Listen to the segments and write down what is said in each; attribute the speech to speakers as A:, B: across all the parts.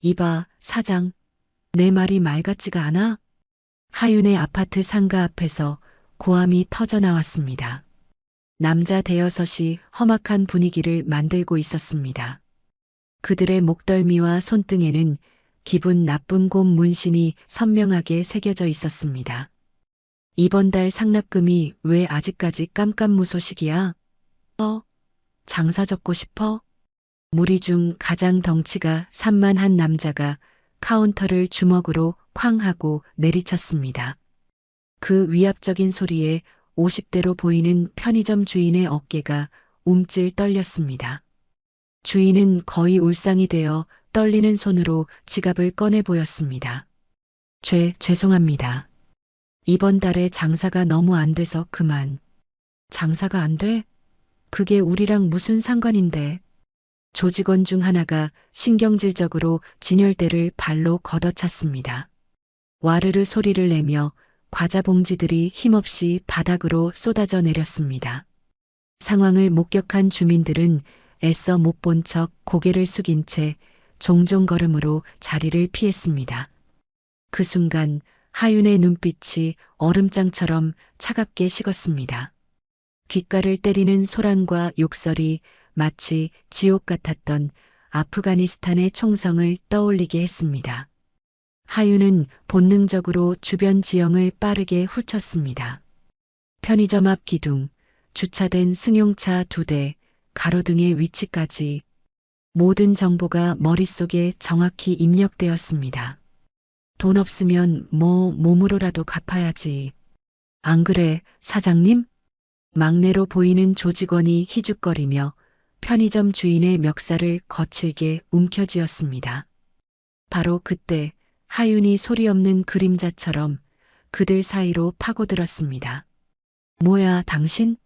A: 이봐, 사장. 내 말이 말 같지가 않아? 하윤의 아파트 상가 앞에서 고함이 터져 나왔습니다. 남자 대여섯이 험악한 분위기를 만들고 있었습니다. 그들의 목덜미와 손등에는 기분 나쁜 곰 문신이 선명하게 새겨져 있었습니다. 이번 달 상납금이 왜 아직까지 깜깜무소식이야? 장사 접고 싶어? 무리 중 가장 덩치가 산만한 남자가 카운터를 주먹으로 쾅 하고 내리쳤습니다. 그 위압적인 소리에 50대로 보이는 편의점 주인의 어깨가 움찔 떨렸습니다. 주인은 거의 울상이 되어 떨리는 손으로 지갑을 꺼내 보였습니다. 죄송합니다. 이번 달에 장사가 너무 안 돼서 그만. 장사가 안 돼? 그게 우리랑 무슨 상관인데? 조직원 중 하나가 신경질적으로 진열대를 발로 걷어찼습니다. 와르르 소리를 내며 과자 봉지들이 힘없이 바닥으로 쏟아져 내렸습니다. 상황을 목격한 주민들은 애써 못 본 척 고개를 숙인 채 종종 걸음으로 자리를 피했습니다. 그 순간 하윤의 눈빛이 얼음장처럼 차갑게 식었습니다. 귓가를 때리는 소란과 욕설이 마치 지옥 같았던 아프가니스탄의 총성을 떠올리게 했습니다. 하윤은 본능적으로 주변 지형을 빠르게 훑었습니다. 편의점 앞 기둥, 주차된 승용차 2대, 가로등의 위치까지 모든 정보가 머릿속에 정확히 입력되었습니다. 돈 없으면 몸으로라도 갚아야지. 안 그래, 사장님? 막내로 보이는 조직원이 희죽거리며 편의점 주인의 멱살을 거칠게 움켜쥐었습니다. 바로 그때 하윤이 소리 없는 그림자처럼 그들 사이로 파고들었습니다. 뭐야, 당신?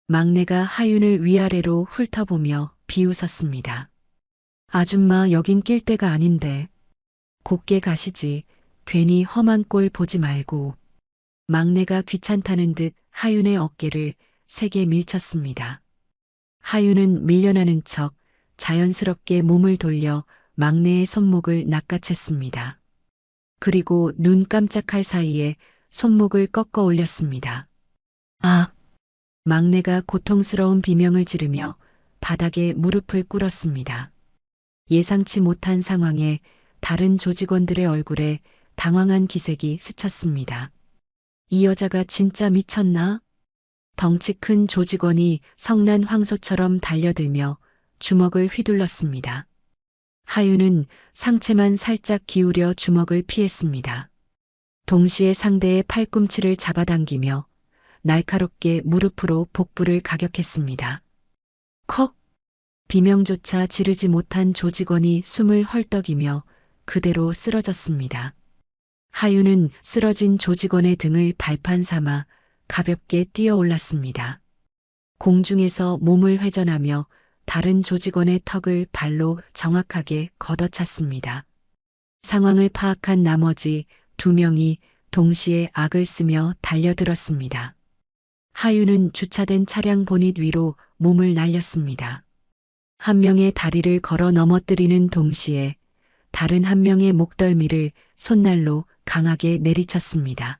A: 막내가 하윤을 위아래로 훑어보며 비웃었습니다. 아줌마, 여긴 낄 데가 아닌데. 곱게 가시지. 괜히 험한 꼴 보지 말고. 막내가 귀찮다는 듯 하윤의 어깨를 세게 밀쳤습니다. 하윤은 밀려나는 척 자연스럽게 몸을 돌려 막내의 손목을 낚아챘습니다. 그리고 눈 깜짝할 사이에 손목을 꺾어 올렸습니다. 아! 막내가 고통스러운 비명을 지르며 바닥에 무릎을 꿇었습니다. 예상치 못한 상황에 다른 조직원들의 얼굴에 당황한 기색이 스쳤습니다. 이 여자가 진짜 미쳤나? 덩치 큰 조직원이 성난 황소처럼 달려들며 주먹을 휘둘렀습니다. 하윤은 상체만 살짝 기울여 주먹을 피했습니다. 동시에 상대의 팔꿈치를 잡아당기며 날카롭게 무릎으로 복부를 가격했습니다. 컥! 비명조차 지르지 못한 조직원이 숨을 헐떡이며 그대로 쓰러졌습니다. 하윤은 쓰러진 조직원의 등을 발판 삼아 가볍게 뛰어 올랐습니다. 공중에서 몸을 회전하며 다른 조직원의 턱을 발로 정확하게 걷어찼습니다. 상황을 파악한 나머지 2명이 동시에 악을 쓰며 달려들었습니다. 하윤은 주차된 차량 보닛 위로 몸을 날렸습니다. 한 명의 다리를 걸어 넘어뜨리는 동시에 다른 한 명의 목덜미를 손날로 강하게 내리쳤습니다.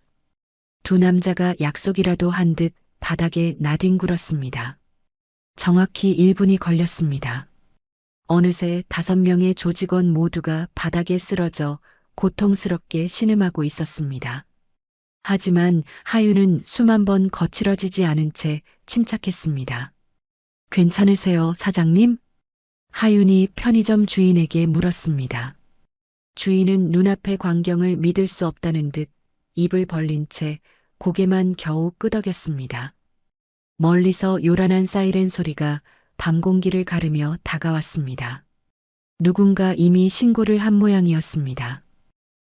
A: 두 남자가 약속이라도 한 듯 바닥에 나뒹굴었습니다. 정확히 1분이 걸렸습니다. 어느새 5명의 조직원 모두가 바닥에 쓰러져 고통스럽게 신음하고 있었습니다. 하지만 하윤은 숨 한 번 거칠어지지 않은 채 침착했습니다. 괜찮으세요, 사장님? 하윤이 편의점 주인에게 물었습니다. 주인은 눈앞의 광경을 믿을 수 없다는 듯 입을 벌린 채 고개만 겨우 끄덕였습니다. 멀리서 요란한 사이렌 소리가 밤 공기를 가르며 다가왔습니다. 누군가 이미 신고를 한 모양이었습니다.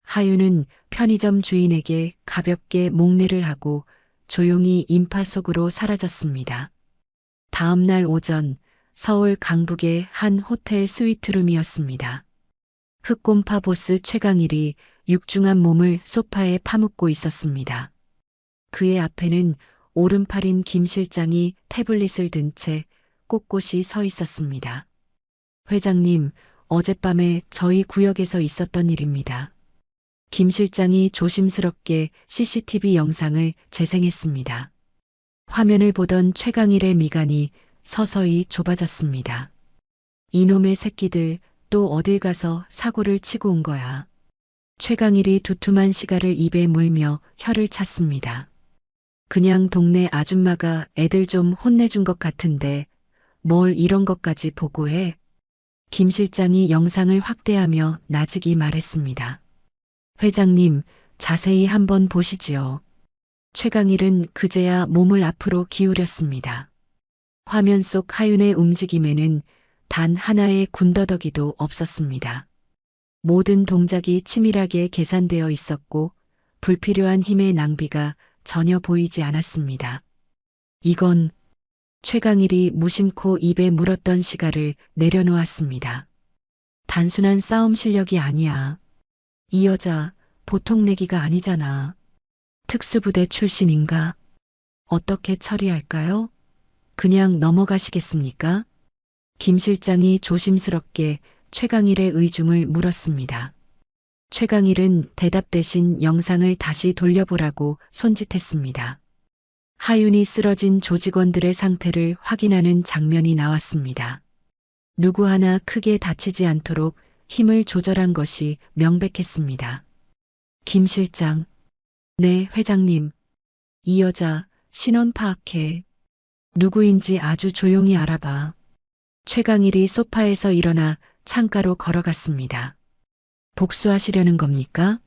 A: 하윤은 편의점 주인에게 가볍게 목례를 하고 조용히 인파 속으로 사라졌습니다. 다음 날 오전 서울 강북의 한 호텔 스위트룸이었습니다. 흑곰파 보스 최강일이 육중한 몸을 소파에 파묻고 있었습니다. 그의 앞에는 오른팔인 김 실장이 태블릿을 든 채 꼿꼿이 서 있었습니다. 회장님, 어젯밤에 저희 구역에서 있었던 일입니다. 김 실장이 조심스럽게 CCTV 영상을 재생했습니다. 화면을 보던 최강일의 미간이 서서히 좁아졌습니다. 이놈의 새끼들 또 어딜 가서 사고를 치고 온 거야. 최강일이 두툼한 시가를 입에 물며 혀를 찼습니다. 그냥 동네 아줌마가 애들 좀 혼내준 것 같은데 뭘 이런 것까지 보고해? 김 실장이 영상을 확대하며 나직이 말했습니다. 회장님, 자세히 한번 보시지요. 최강일은 그제야 몸을 앞으로 기울였습니다. 화면 속 하윤의 움직임에는 단 하나의 군더더기도 없었습니다. 모든 동작이 치밀하게 계산되어 있었고 불필요한 힘의 낭비가 전혀 보이지 않았습니다. 이건 최강일이 무심코 입에 물었던 시가를 내려놓았습니다. 단순한 싸움 실력이 아니야. 이 여자 보통 내기가 아니잖아. 특수부대 출신인가? 어떻게 처리할까요? 그냥 넘어가시겠습니까? 김 실장이 조심스럽게 최강일의 의중을 물었습니다. 최강일은 대답 대신 영상을 다시 돌려보라고 손짓했습니다. 하윤이 쓰러진 조직원들의 상태를 확인하는 장면이 나왔습니다. 누구 하나 크게 다치지 않도록 힘을 조절한 것이 명백했습니다. 김 실장. 네, 회장님. 이 여자 신원 파악해. 누구인지 아주 조용히 알아봐. 최강일이 소파에서 일어나 창가로 걸어갔습니다. 복수하시려는 겁니까?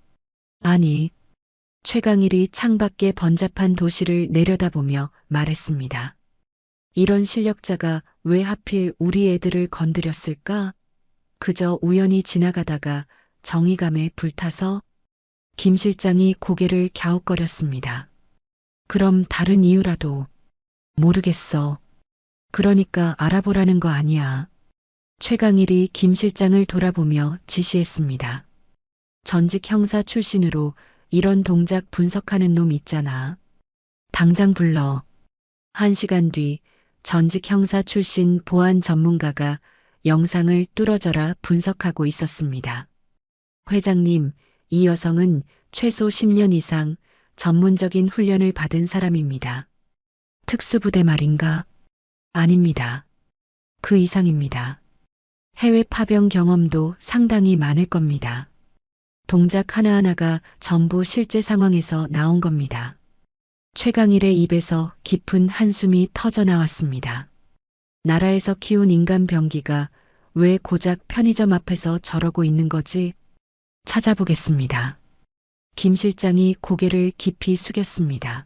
A: 아니. 최강일이 창밖에 번잡한 도시를 내려다보며 말했습니다. 이런 실력자가 왜 하필 우리 애들을 건드렸을까? 그저 우연히 지나가다가 정의감에 불타서? 김 실장이 고개를 갸웃거렸습니다. 그럼 다른 이유라도. 모르겠어. 그러니까 알아보라는 거 아니야. 최강일이 김 실장을 돌아보며 지시했습니다. 전직 형사 출신으로 이런 동작 분석하는 놈 있잖아. 당장 불러. 1시간 뒤 전직 형사 출신 보안 전문가가 영상을 뚫어져라 분석하고 있었습니다. 회장님, 이 여성은 최소 10년 이상 전문적인 훈련을 받은 사람입니다. 특수부대 말인가? 아닙니다. 그 이상입니다. 해외 파병 경험도 상당히 많을 겁니다. 동작 하나하나가 전부 실제 상황에서 나온 겁니다. 최강일의 입에서 깊은 한숨이 터져 나왔습니다. 나라에서 키운 인간 병기가 왜 고작 편의점 앞에서 저러고 있는 거지? 찾아보겠습니다. 김 실장이 고개를 깊이 숙였습니다.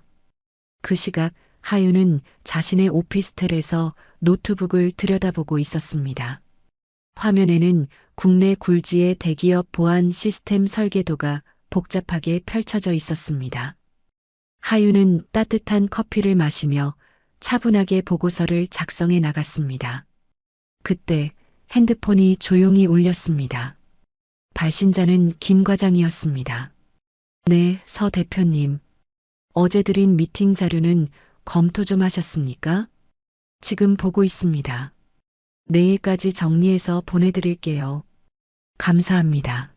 A: 그 시각 하윤은 자신의 오피스텔에서 노트북을 들여다보고 있었습니다. 화면에는 국내 굴지의 대기업 보안 시스템 설계도가 복잡하게 펼쳐져 있었습니다. 하윤은 따뜻한 커피를 마시며 차분하게 보고서를 작성해 나갔습니다. 그때 핸드폰이 조용히 울렸습니다. 발신자는 김 과장이었습니다. 네, 서 대표님. 어제 드린 미팅 자료는 검토 좀 하셨습니까? 지금 보고 있습니다. 내일까지 정리해서 보내드릴게요. 감사합니다.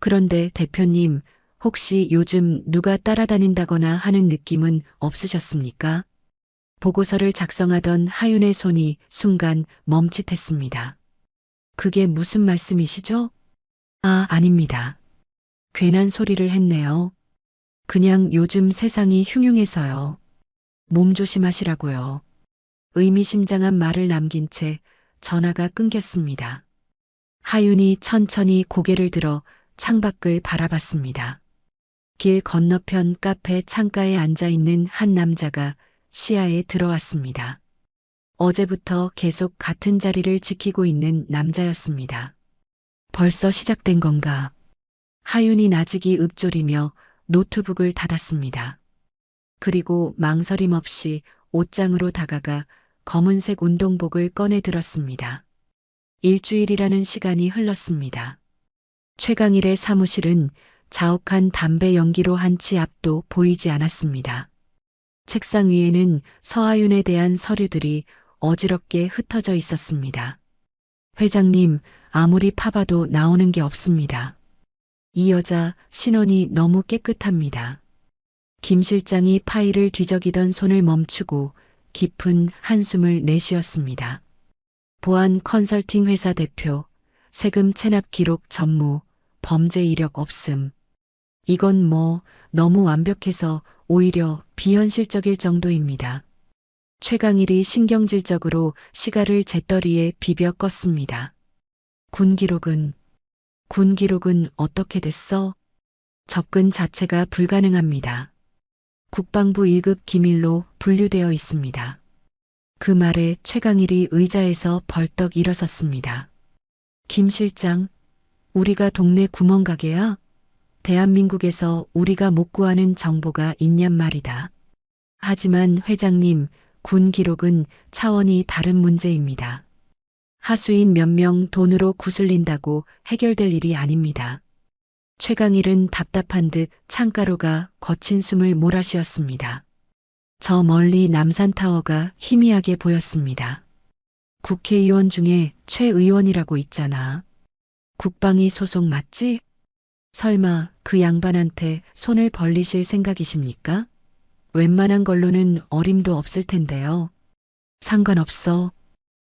A: 그런데 대표님, 혹시 요즘 누가 따라다닌다거나 하는 느낌은 없으셨습니까? 보고서를 작성하던 하윤의 손이 순간 멈칫했습니다. 그게 무슨 말씀이시죠? 아, 아닙니다. 괜한 소리를 했네요. 그냥 요즘 세상이 흉흉해서요. 몸 조심하시라고요. 의미심장한 말을 남긴 채 전화가 끊겼습니다. 하윤이 천천히 고개를 들어 창밖을 바라봤습니다. 길 건너편 카페 창가에 앉아있는 한 남자가 시야에 들어왔습니다. 어제부터 계속 같은 자리를 지키고 있는 남자였습니다. 벌써 시작된 건가? 하윤이 나직이 읊조리며 노트북을 닫았습니다. 그리고 망설임 없이 옷장으로 다가가 검은색 운동복을 꺼내 들었습니다. 일주일이라는 시간이 흘렀습니다. 최강일의 사무실은 자욱한 담배 연기로 한치 앞도 보이지 않았습니다. 책상 위에는 서하윤에 대한 서류들이 어지럽게 흩어져 있었습니다. 회장님, 아무리 파봐도 나오는 게 없습니다. 이 여자 신원이 너무 깨끗합니다. 김 실장이 파일을 뒤적이던 손을 멈추고 깊은 한숨을 내쉬었습니다. 보안 컨설팅 회사 대표, 세금 체납 기록 전무, 범죄 이력 없음. 이건 너무 완벽해서 오히려 비현실적일 정도입니다. 최강일이 신경질적으로 시가를 재떨이에 비벼 껐습니다. 군 기록은 어떻게 됐어? 접근 자체가 불가능합니다. 국방부 1급 기밀로 분류되어 있습니다. 그 말에 최강일이 의자에서 벌떡 일어섰습니다. 김 실장, 우리가 동네 구멍가게야? 대한민국에서 우리가 못 구하는 정보가 있냔 말이다. 하지만 회장님, 군 기록은 차원이 다른 문제입니다. 하수인 몇 명 돈으로 구슬린다고 해결될 일이 아닙니다. 최강일은 답답한 듯 창가로가 거친 숨을 몰아쉬었습니다. 저 멀리 남산타워가 희미하게 보였습니다. 국회의원 중에 최 의원이라고 있잖아. 국방위 소속 맞지? 설마 그 양반한테 손을 벌리실 생각이십니까? 웬만한 걸로는 어림도 없을 텐데요. 상관없어.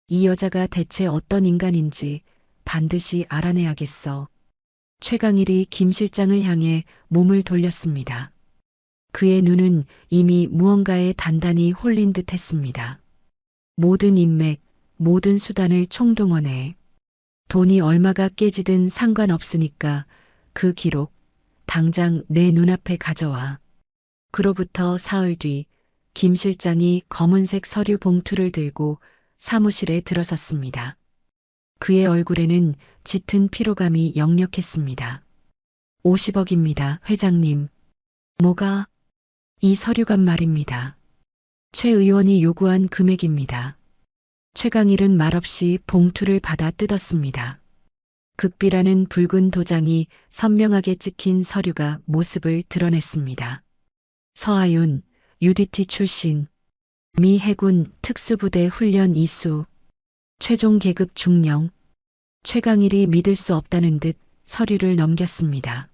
A: 이 여자가 대체 어떤 인간인지 반드시 알아내야겠어. 최강일이 김 실장을 향해 몸을 돌렸습니다. 그의 눈은 이미 무언가에 단단히 홀린 듯 했습니다. 모든 인맥, 모든 수단을 총동원해. 돈이 얼마가 깨지든 상관없으니까 그 기록 당장 내 눈앞에 가져와. 그로부터 사흘 뒤 김 실장이 검은색 서류 봉투를 들고 사무실에 들어섰습니다. 그의 얼굴에는 짙은 피로감이 역력했습니다. 50억입니다, 회장님. 뭐가? 이 서류간 말입니다. 최 의원이 요구한 금액입니다. 최강일은 말없이 봉투를 받아 뜯었습니다. 극비라는 붉은 도장이 선명하게 찍힌 서류가 모습을 드러냈습니다. 서하윤, UDT 출신, 미 해군 특수부대 훈련 이수, 최종 계급 중령. 최강일이 믿을 수 없다는 듯 서류를 넘겼습니다.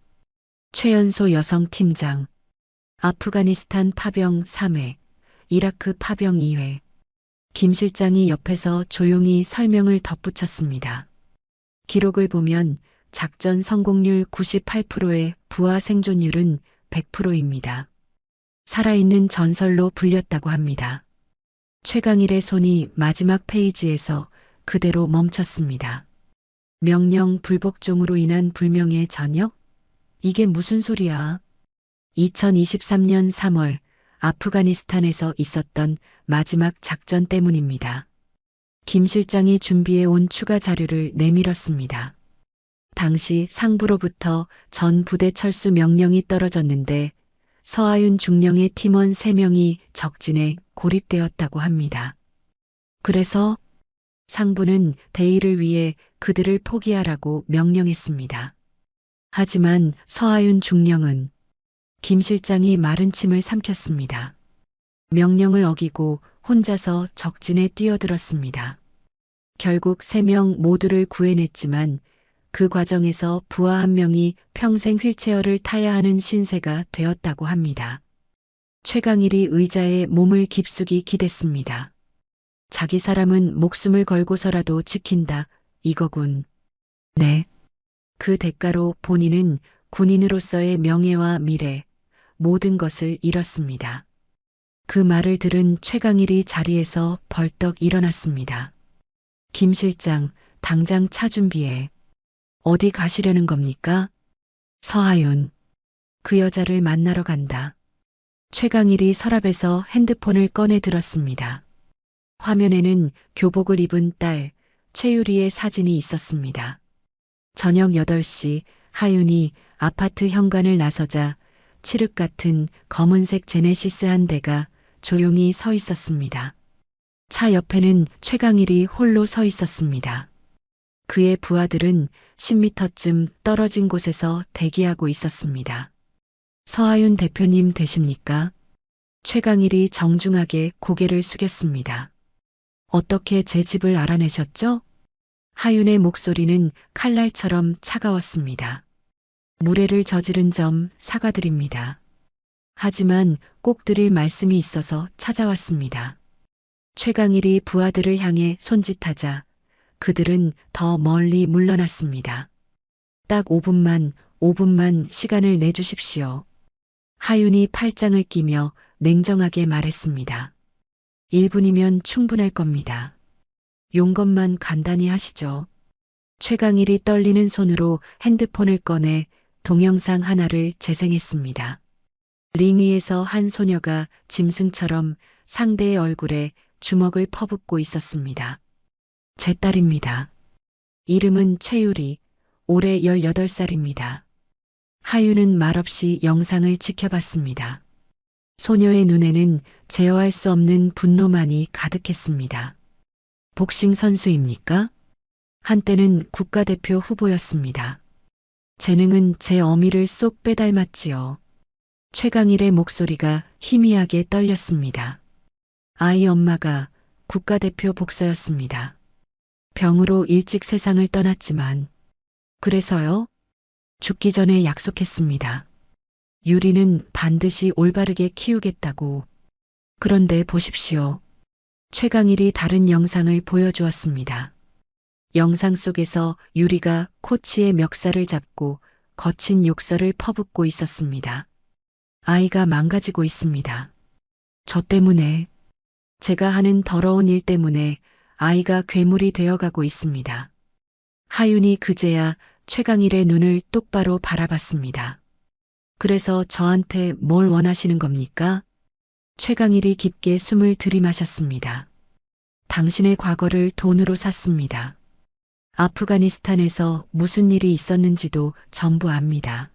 A: 최연소 여성팀장, 아프가니스탄 파병 3회, 이라크 파병 2회. 김 실장이 옆에서 조용히 설명을 덧붙였습니다. 기록을 보면 작전 성공률 98%에 부하 생존율은 100%입니다. 살아있는 전설로 불렸다고 합니다. 최강일의 손이 마지막 페이지에서 그대로 멈췄습니다. 명령 불복종으로 인한 불명예 전역? 이게 무슨 소리야? 2023년 3월 아프가니스탄에서 있었던 마지막 작전 때문입니다. 김 실장이 준비해 온 추가 자료를 내밀었습니다. 당시 상부로부터 전 부대 철수 명령이 떨어졌는데 서하윤 중령의 팀원 3명이 적진에 고립되었다고 합니다. 그래서 상부는 대의를 위해 그들을 포기하라고 명령했습니다. 하지만 서하윤 중령은 김 실장이 마른 침을 삼켰습니다. 명령을 어기고 혼자서 적진에 뛰어들었습니다. 결국 3명 모두를 구해냈지만 그 과정에서 부하 1명이 평생 휠체어를 타야 하는 신세가 되었다고 합니다. 최강일이 의자에 몸을 깊숙이 기댔습니다. 자기 사람은 목숨을 걸고서라도 지킨다, 이거군. 네. 그 대가로 본인은 군인으로서의 명예와 미래, 모든 것을 잃었습니다. 그 말을 들은 최강일이 자리에서 벌떡 일어났습니다. 김 실장, 당장 차 준비해. 어디 가시려는 겁니까? 서하윤. 그 여자를 만나러 간다. 최강일이 서랍에서 핸드폰을 꺼내 들었습니다. 화면에는 교복을 입은 딸, 최유리의 사진이 있었습니다. 저녁 8시 하윤이 아파트 현관을 나서자 칠흑 같은 검은색 제네시스 한 대가 조용히 서 있었습니다. 차 옆에는 최강일이 홀로 서 있었습니다. 그의 부하들은 10m쯤 떨어진 곳에서 대기하고 있었습니다. 서하윤 대표님 되십니까? 최강일이 정중하게 고개를 숙였습니다. 어떻게 제 집을 알아내셨죠? 하윤의 목소리는 칼날처럼 차가웠습니다. 무례를 저지른 점 사과드립니다. 하지만 꼭 드릴 말씀이 있어서 찾아왔습니다. 최강일이 부하들을 향해 손짓하자 그들은 더 멀리 물러났습니다. 딱 5분만 시간을 내주십시오. 하윤이 팔짱을 끼며 냉정하게 말했습니다. 1분이면 충분할 겁니다. 용건만 간단히 하시죠. 최강일이 떨리는 손으로 핸드폰을 꺼내 동영상 하나를 재생했습니다. 링 위에서 한 소녀가 짐승처럼 상대의 얼굴에 주먹을 퍼붓고 있었습니다. 제 딸입니다. 이름은 최유리, 올해 18살입니다. 하윤은 말없이 영상을 지켜봤습니다. 소녀의 눈에는 제어할 수 없는 분노만이 가득했습니다. 복싱 선수입니까? 한때는 국가대표 후보였습니다. 재능은 제 어미를 쏙 빼닮았지요. 최강일의 목소리가 희미하게 떨렸습니다. 아이 엄마가 국가대표 복서였습니다. 병으로 일찍 세상을 떠났지만 그래서요? 죽기 전에 약속했습니다. 유리는 반드시 올바르게 키우겠다고. 그런데 보십시오. 최강일이 다른 영상을 보여주었습니다. 영상 속에서 유리가 코치의 멱살을 잡고 거친 욕설을 퍼붓고 있었습니다. 아이가 망가지고 있습니다. 저 때문에, 제가 하는 더러운 일 때문에 아이가 괴물이 되어가고 있습니다. 하윤이 그제야 최강일의 눈을 똑바로 바라봤습니다. 그래서 저한테 뭘 원하시는 겁니까? 최강일이 깊게 숨을 들이마셨습니다. 당신의 과거를 돈으로 샀습니다. 아프가니스탄에서 무슨 일이 있었는지도 전부 압니다.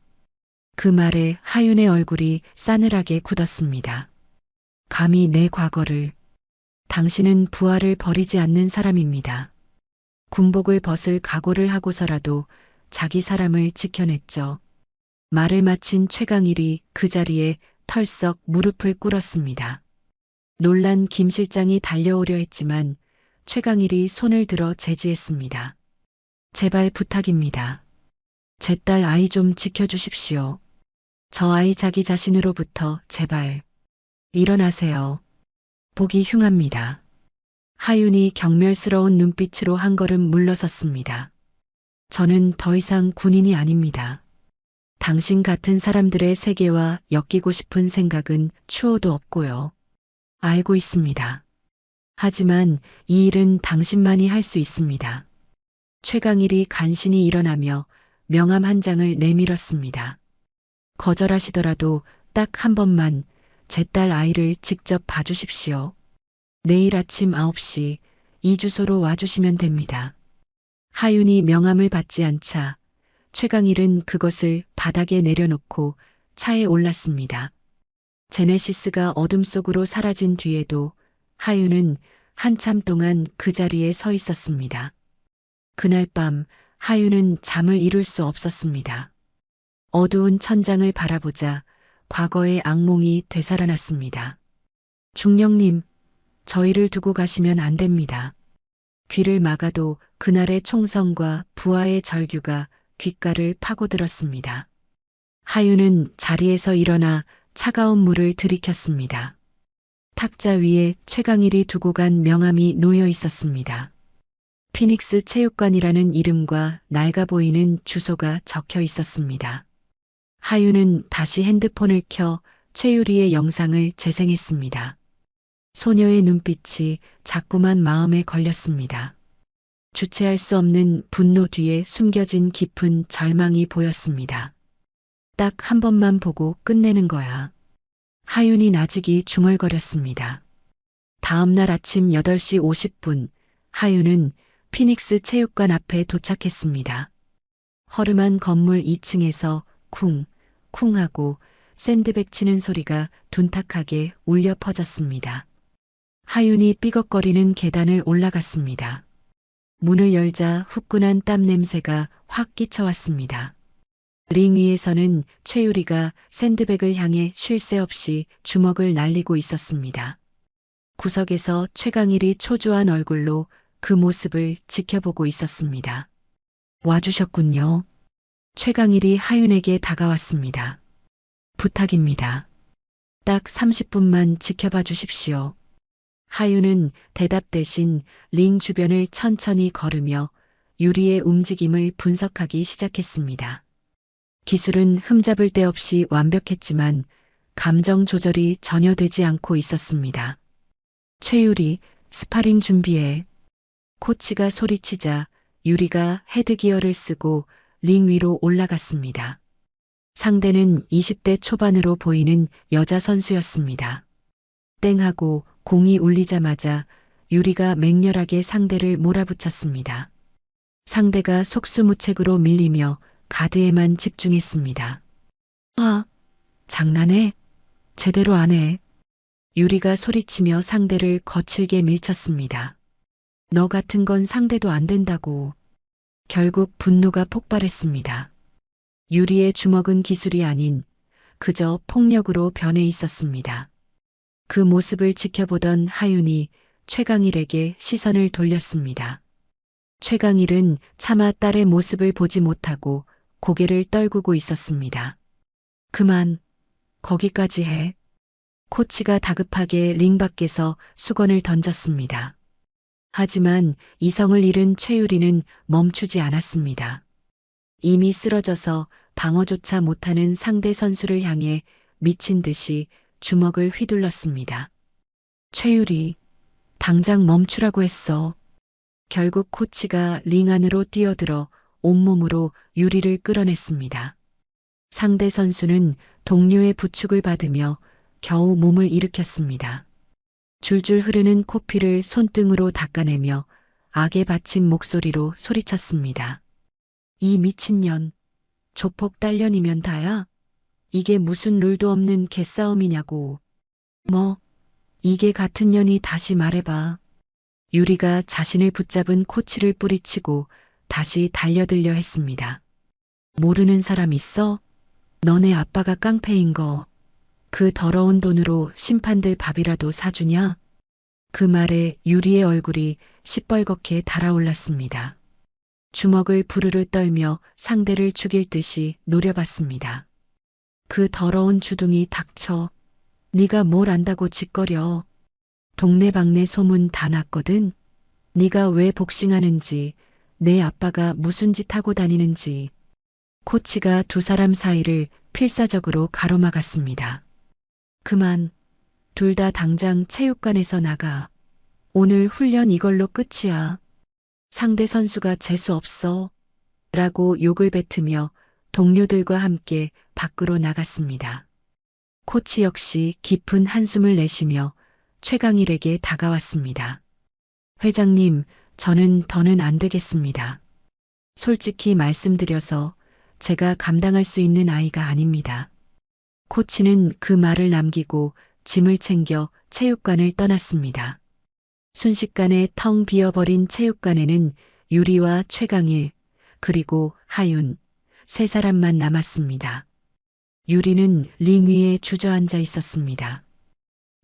A: 그 말에 하윤의 얼굴이 싸늘하게 굳었습니다. 감히 내 과거를. 당신은 부하를 버리지 않는 사람입니다. 군복을 벗을 각오를 하고서라도 자기 사람을 지켜냈죠. 말을 마친 최강일이 그 자리에 털썩 무릎을 꿇었습니다. 놀란 김 실장이 달려오려 했지만 최강일이 손을 들어 제지했습니다. 제발 부탁입니다. 제 딸 아이 좀 지켜주십시오. 저 아이 자기 자신으로부터 제발. 일어나세요. 보기 흉합니다. 하윤이 경멸스러운 눈빛으로 한 걸음 물러섰습니다. 저는 더 이상 군인이 아닙니다. 당신 같은 사람들의 세계와 엮이고 싶은 생각은 추호도 없고요. 알고 있습니다. 하지만 이 일은 당신만이 할 수 있습니다. 최강일이 간신히 일어나며 명함 한 장을 내밀었습니다. 거절하시더라도 딱 한 번만 제 딸 아이를 직접 봐주십시오. 내일 아침 9시 이 주소로 와주시면 됩니다. 하윤이 명함을 받지 않자 최강일은 그것을 바닥에 내려놓고 차에 올랐습니다. 제네시스가 어둠 속으로 사라진 뒤에도 하윤은 한참 동안 그 자리에 서 있었습니다. 그날 밤 하윤은 잠을 이룰 수 없었습니다. 어두운 천장을 바라보자 과거의 악몽이 되살아났습니다. 중령님, 저희를 두고 가시면 안 됩니다. 귀를 막아도 그날의 총성과 부하의 절규가 귓가를 파고들었습니다. 하윤은 자리에서 일어나 차가운 물을 들이켰습니다. 탁자 위에 최강일이 두고 간 명함이 놓여 있었습니다. 피닉스 체육관이라는 이름과 낡아 보이는 주소가 적혀 있었습니다. 하윤은 다시 핸드폰을 켜 최유리의 영상을 재생했습니다. 소녀의 눈빛이 자꾸만 마음에 걸렸습니다. 주체할 수 없는 분노 뒤에 숨겨진 깊은 절망이 보였습니다. 딱 한 번만 보고 끝내는 거야. 하윤이 나직이 중얼거렸습니다. 다음 날 아침 8시 50분, 하윤은 피닉스 체육관 앞에 도착했습니다. 허름한 건물 2층에서 쿵, 쿵 하고 샌드백 치는 소리가 둔탁하게 울려 퍼졌습니다. 하윤이 삐걱거리는 계단을 올라갔습니다. 문을 열자 후끈한 땀 냄새가 확 끼쳐왔습니다. 링 위에서는 최유리가 샌드백을 향해 쉴 새 없이 주먹을 날리고 있었습니다. 구석에서 최강일이 초조한 얼굴로 그 모습을 지켜보고 있었습니다. 와주셨군요. 최강일이 하윤에게 다가왔습니다. 부탁입니다. 딱 30분만 지켜봐 주십시오. 하윤은 대답 대신 링 주변을 천천히 걸으며 유리의 움직임을 분석하기 시작했습니다. 기술은 흠잡을 데 없이 완벽했지만 감정 조절이 전혀 되지 않고 있었습니다. 최유리, 스파링 준비해. 코치가 소리치자 유리가 헤드기어를 쓰고 링 위로 올라갔습니다. 상대는 20대 초반으로 보이는 여자 선수였습니다. 땡하고 공이 울리자마자 유리가 맹렬하게 상대를 몰아붙였습니다. 상대가 속수무책으로 밀리며 가드에만 집중했습니다. 아, 장난해? 제대로 안 해. 유리가 소리치며 상대를 거칠게 밀쳤습니다. 너 같은 건 상대도 안 된다고. 결국 분노가 폭발했습니다. 유리의 주먹은 기술이 아닌 그저 폭력으로 변해 있었습니다. 그 모습을 지켜보던 하윤이 최강일에게 시선을 돌렸습니다. 최강일은 차마 딸의 모습을 보지 못하고 고개를 떨구고 있었습니다. 그만, 거기까지 해. 코치가 다급하게 링 밖에서 수건을 던졌습니다. 하지만 이성을 잃은 최유리는 멈추지 않았습니다. 이미 쓰러져서 방어조차 못하는 상대 선수를 향해 미친 듯이 주먹을 휘둘렀습니다. 최유리, 당장 멈추라고 했어. 결국 코치가 링 안으로 뛰어들어 온몸으로 유리를 끌어냈습니다. 상대 선수는 동료의 부축을 받으며 겨우 몸을 일으켰습니다. 줄줄 흐르는 코피를 손등으로 닦아내며 악에 바친 목소리로 소리쳤습니다. 이 미친년, 조폭 딸년이면 다야? 이게 무슨 룰도 없는 개싸움이냐고. 뭐, 이게 같은 년이 다시 말해봐. 유리가 자신을 붙잡은 코치를 뿌리치고 다시 달려들려 했습니다. 모르는 사람 있어? 너네 아빠가 깡패인 거. 그 더러운 돈으로 심판들 밥이라도 사주냐? 그 말에 유리의 얼굴이 시뻘겋게 달아올랐습니다. 주먹을 부르르 떨며 상대를 죽일 듯이 노려봤습니다. 그 더러운 주둥이 닥쳐. 네가 뭘 안다고 짓거려. 동네방네 소문 다 났거든. 네가 왜 복싱하는지, 내 아빠가 무슨 짓 하고 다니는지. 코치가 두 사람 사이를 필사적으로 가로막았습니다. 그만, 둘 다 당장 체육관에서 나가. 오늘 훈련 이걸로 끝이야. 상대 선수가 재수 없어. 라고 욕을 뱉으며 동료들과 함께 밖으로 나갔습니다. 코치 역시 깊은 한숨을 내쉬며 최강일에게 다가왔습니다. 회장님, 저는 더는 안 되겠습니다. 솔직히 말씀드려서 제가 감당할 수 있는 아이가 아닙니다. 코치는 그 말을 남기고 짐을 챙겨 체육관을 떠났습니다. 순식간에 텅 비어버린 체육관에는 유리와 최강일, 그리고 하윤, 세 사람만 남았습니다. 유리는 링 위에 주저앉아 있었습니다.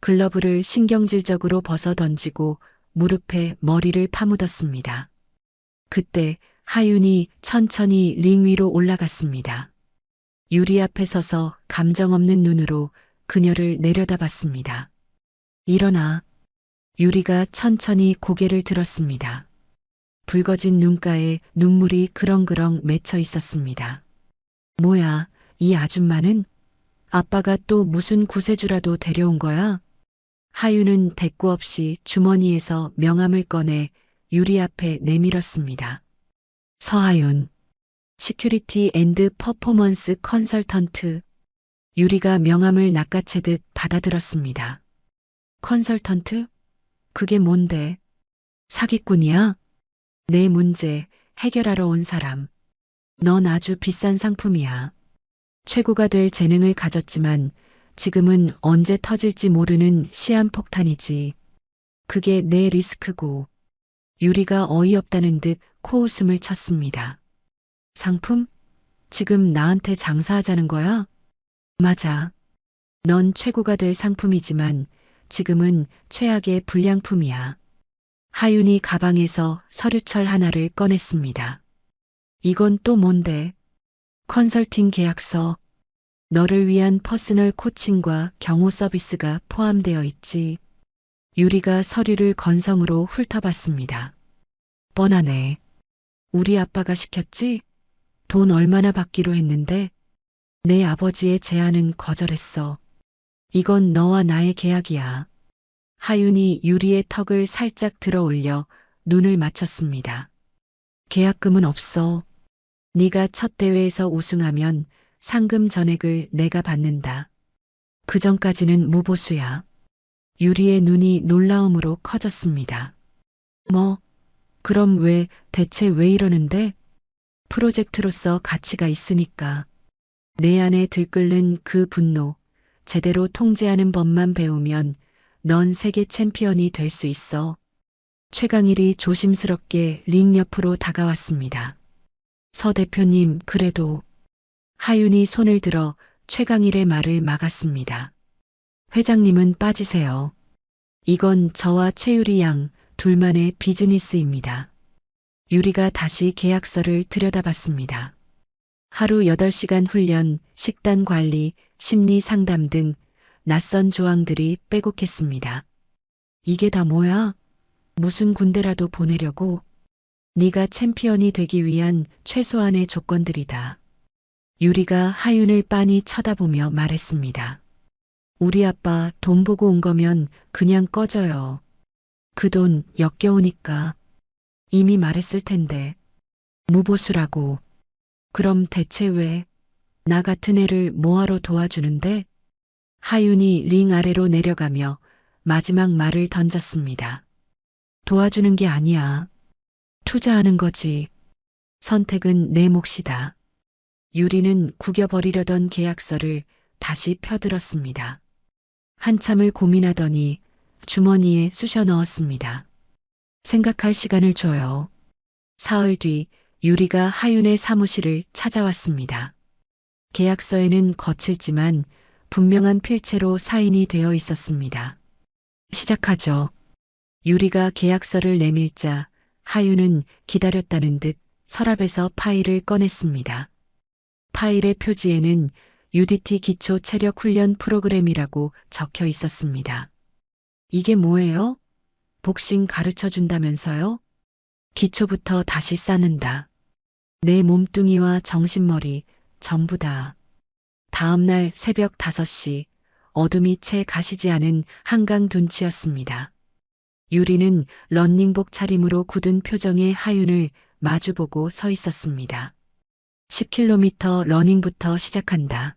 A: 글러브를 신경질적으로 벗어 던지고 무릎에 머리를 파묻었습니다. 그때 하윤이 천천히 링 위로 올라갔습니다. 유리 앞에 서서 감정 없는 눈으로 그녀를 내려다봤습니다. 일어나. 유리가 천천히 고개를 들었습니다. 붉어진 눈가에 눈물이 그렁그렁 맺혀 있었습니다. 뭐야, 이 아줌마는? 아빠가 또 무슨 구세주라도 데려온 거야? 하윤은 대꾸 없이 주머니에서 명함을 꺼내 유리 앞에 내밀었습니다. 서하윤, 시큐리티 앤드 퍼포먼스 컨설턴트. 유리가 명함을 낚아채듯 받아들었습니다. 컨설턴트? 그게 뭔데? 사기꾼이야? 내 문제 해결하러 온 사람. 넌 아주 비싼 상품이야. 최고가 될 재능을 가졌지만 지금은 언제 터질지 모르는 시한폭탄이지. 그게 내 리스크고. 유리가 어이없다는 듯 코웃음을 쳤습니다. 상품? 지금 나한테 장사하자는 거야? 맞아. 넌 최고가 될 상품이지만 지금은 최악의 불량품이야. 하윤이 가방에서 서류철 하나를 꺼냈습니다. 이건 또 뭔데? 컨설팅 계약서. 너를 위한 퍼스널 코칭과 경호 서비스가 포함되어 있지. 유리가 서류를 건성으로 훑어봤습니다. 뻔하네. 우리 아빠가 시켰지? 돈 얼마나 받기로 했는데? 내 아버지의 제안은 거절했어. 이건 너와 나의 계약이야. 하윤이 유리의 턱을 살짝 들어 올려 눈을 맞췄습니다. 계약금은 없어. 네가 첫 대회에서 우승하면 상금 전액을 내가 받는다. 그 전까지는 무보수야. 유리의 눈이 놀라움으로 커졌습니다. 뭐? 그럼 대체 왜 이러는데? 프로젝트로서 가치가 있으니까. 내 안에 들끓는 그 분노, 제대로 통제하는 법만 배우면 넌 세계 챔피언이 될 수 있어. 최강일이 조심스럽게 링 옆으로 다가왔습니다. 서 대표님, 그래도. 하윤이 손을 들어 최강일의 말을 막았습니다. 회장님은 빠지세요. 이건 저와 최유리 양 둘만의 비즈니스입니다. 유리가 다시 계약서를 들여다봤습니다. 하루 8시간 훈련, 식단 관리, 심리 상담 등 낯선 조항들이 빼곡했습니다. 이게 다 뭐야? 무슨 군대라도 보내려고? 네가 챔피언이 되기 위한 최소한의 조건들이다. 유리가 하윤을 빤히 쳐다보며 말했습니다. 우리 아빠 돈 보고 온 거면 그냥 꺼져요. 그 돈 역겨우니까. 이미 말했을 텐데. 무보수라고. 그럼 대체 왜? 나 같은 애를 뭐하러 도와주는데? 하윤이 링 아래로 내려가며 마지막 말을 던졌습니다. 도와주는 게 아니야. 투자하는 거지. 선택은 내 몫이다. 유리는 구겨버리려던 계약서를 다시 펴들었습니다. 한참을 고민하더니 주머니에 쑤셔 넣었습니다. 생각할 시간을 줘요. 사흘 뒤 유리가 하윤의 사무실을 찾아왔습니다. 계약서에는 거칠지만 분명한 필체로 사인이 되어 있었습니다. 시작하죠. 유리가 계약서를 내밀자 하윤은 기다렸다는 듯 서랍에서 파일을 꺼냈습니다. 파일의 표지에는 UDT 기초 체력 훈련 프로그램이라고 적혀 있었습니다. 이게 뭐예요? 복싱 가르쳐 준다면서요? 기초부터 다시 쌓는다. 내 몸뚱이와 정신머리 전부 다. 다음 날 새벽 5시 어둠이 채 가시지 않은 한강 둔치였습니다. 유리는 런닝복 차림으로 굳은 표정의 하윤을 마주보고 서 있었습니다. 10km 러닝부터 시작한다.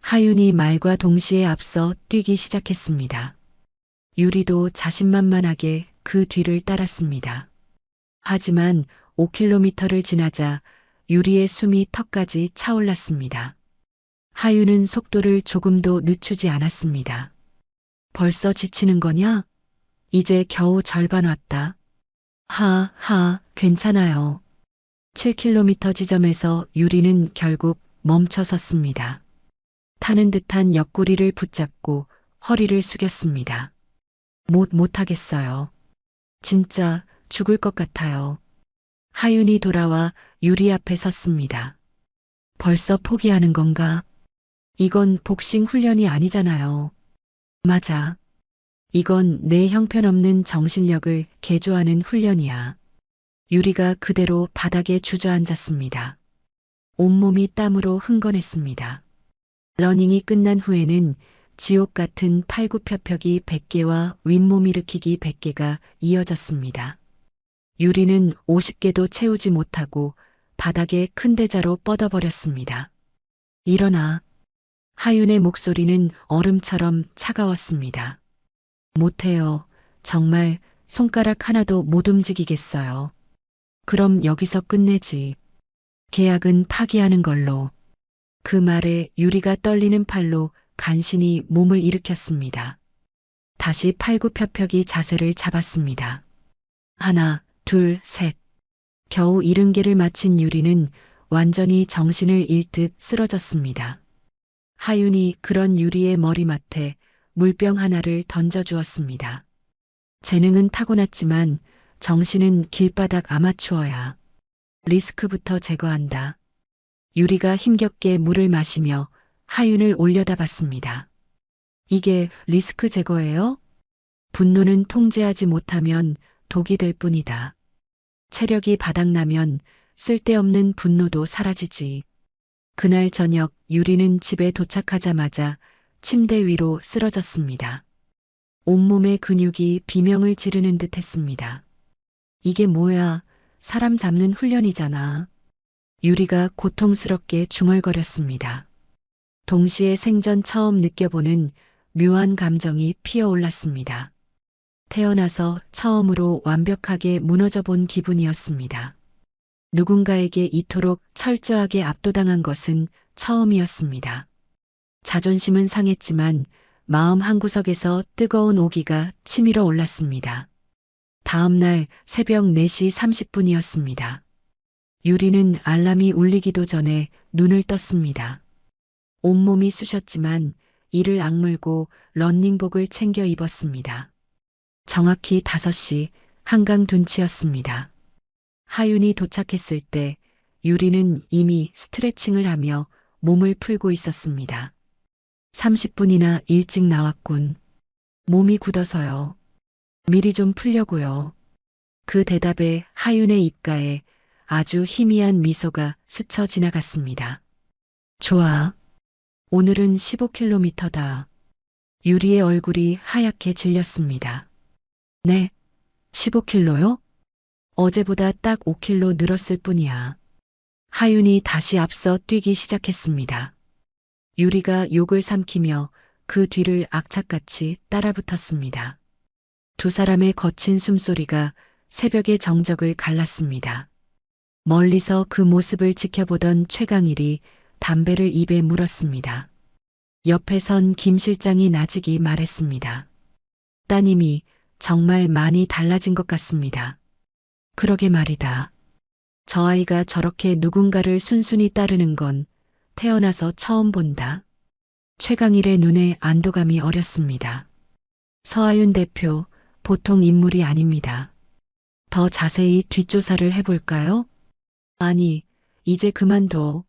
A: 하윤이 말과 동시에 앞서 뛰기 시작했습니다. 유리도 자신만만하게 그 뒤를 따랐습니다. 하지만 5km를 지나자 유리의 숨이 턱까지 차올랐습니다. 하윤은 속도를 조금도 늦추지 않았습니다. 벌써 지치는 거냐? 이제 겨우 절반 왔다. 괜찮아요. 7km 지점에서 유리는 결국 멈춰 섰습니다. 타는 듯한 옆구리를 붙잡고 허리를 숙였습니다. 못하겠어요. 진짜 죽을 것 같아요. 하윤이 돌아와 유리 앞에 섰습니다. 벌써 포기하는 건가? 이건 복싱 훈련이 아니잖아요. 맞아. 이건 내 형편없는 정신력을 개조하는 훈련이야. 유리가 그대로 바닥에 주저앉았습니다. 온몸이 땀으로 흥건했습니다. 러닝이 끝난 후에는 지옥 같은 팔굽혀펴기 100개와 윗몸 일으키기 100개가 이어졌습니다. 유리는 50개도 채우지 못하고 바닥에 큰 대자로 뻗어버렸습니다. 일어나. 하윤의 목소리는 얼음처럼 차가웠습니다. 못해요. 정말 손가락 하나도 못 움직이겠어요. 그럼 여기서 끝내지. 계약은 파기하는 걸로. 그 말에 유리가 떨리는 팔로 간신히 몸을 일으켰습니다. 다시 팔굽혀펴기 자세를 잡았습니다. 하나, 둘, 셋. 겨우 70개를 마친 유리는 완전히 정신을 잃듯 쓰러졌습니다. 하윤이 그런 유리의 머리맡에 물병 하나를 던져주었습니다. 재능은 타고났지만 정신은 길바닥 아마추어야. 리스크부터 제거한다. 유리가 힘겹게 물을 마시며 하윤을 올려다봤습니다. 이게 리스크 제거예요? 분노는 통제하지 못하면 독이 될 뿐이다. 체력이 바닥나면 쓸데없는 분노도 사라지지. 그날 저녁 유리는 집에 도착하자마자 침대 위로 쓰러졌습니다. 온몸의 근육이 비명을 지르는 듯 했습니다. 이게 뭐야? 사람 잡는 훈련이잖아. 유리가 고통스럽게 중얼거렸습니다. 동시에 생전 처음 느껴보는 묘한 감정이 피어올랐습니다. 태어나서 처음으로 완벽하게 무너져 본 기분이었습니다. 누군가에게 이토록 철저하게 압도당한 것은 처음이었습니다. 자존심은 상했지만 마음 한구석에서 뜨거운 오기가 치밀어 올랐습니다. 다음 날 새벽 4시 30분이었습니다. 유리는 알람이 울리기도 전에 눈을 떴습니다. 온몸이 쑤셨지만 이를 악물고 런닝복을 챙겨 입었습니다. 정확히 5시 한강 둔치였습니다. 하윤이 도착했을 때 유리는 이미 스트레칭을 하며 몸을 풀고 있었습니다. 30분이나 일찍 나왔군. 몸이 굳어서요. 미리 좀 풀려고요. 그 대답에 하윤의 입가에 아주 희미한 미소가 스쳐 지나갔습니다. 좋아. 오늘은 15km다. 유리의 얼굴이 하얗게 질렸습니다. 네, 15km요? 어제보다 딱 5km 늘었을 뿐이야. 하윤이 다시 앞서 뛰기 시작했습니다. 유리가 욕을 삼키며 그 뒤를 악착같이 따라붙었습니다. 두 사람의 거친 숨소리가 새벽의 정적을 갈랐습니다. 멀리서 그 모습을 지켜보던 최강일이 담배를 입에 물었습니다. 옆에 선 김 실장이 나직이 말했습니다. 따님이 정말 많이 달라진 것 같습니다. 그러게 말이다. 저 아이가 저렇게 누군가를 순순히 따르는 건 태어나서 처음 본다. 최강일의 눈에 안도감이 어렸습니다. 서하윤 대표, 보통 인물이 아닙니다. 더 자세히 뒷조사를 해볼까요? 아니, 이제 그만둬.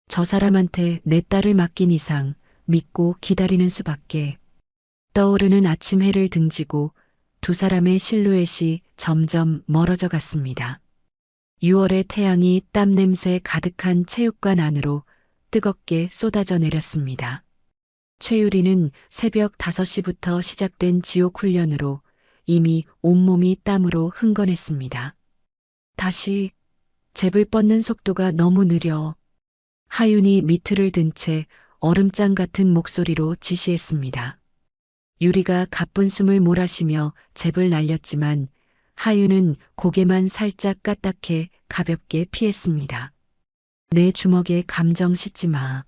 A: 저 사람한테 내 딸을 맡긴 이상 믿고 기다리는 수밖에. 떠오르는 아침 해를 등지고 두 사람의 실루엣이 점점 멀어져 갔습니다. 6월의 태양이 땀 냄새 가득한 체육관 안으로 뜨겁게 쏟아져 내렸습니다. 최유리는 새벽 5시부터 시작된 지옥 훈련으로 이미 온몸이 땀으로 흥건했습니다. 다시 잽을 뻗는 속도가 너무 느려. 하윤이 미트를 든 채 얼음장 같은 목소리로 지시했습니다. 유리가 가쁜 숨을 몰아쉬며 잽을 날렸지만 하윤은 고개만 살짝 까딱해 가볍게 피했습니다. 내 주먹에 감정 싣지 마.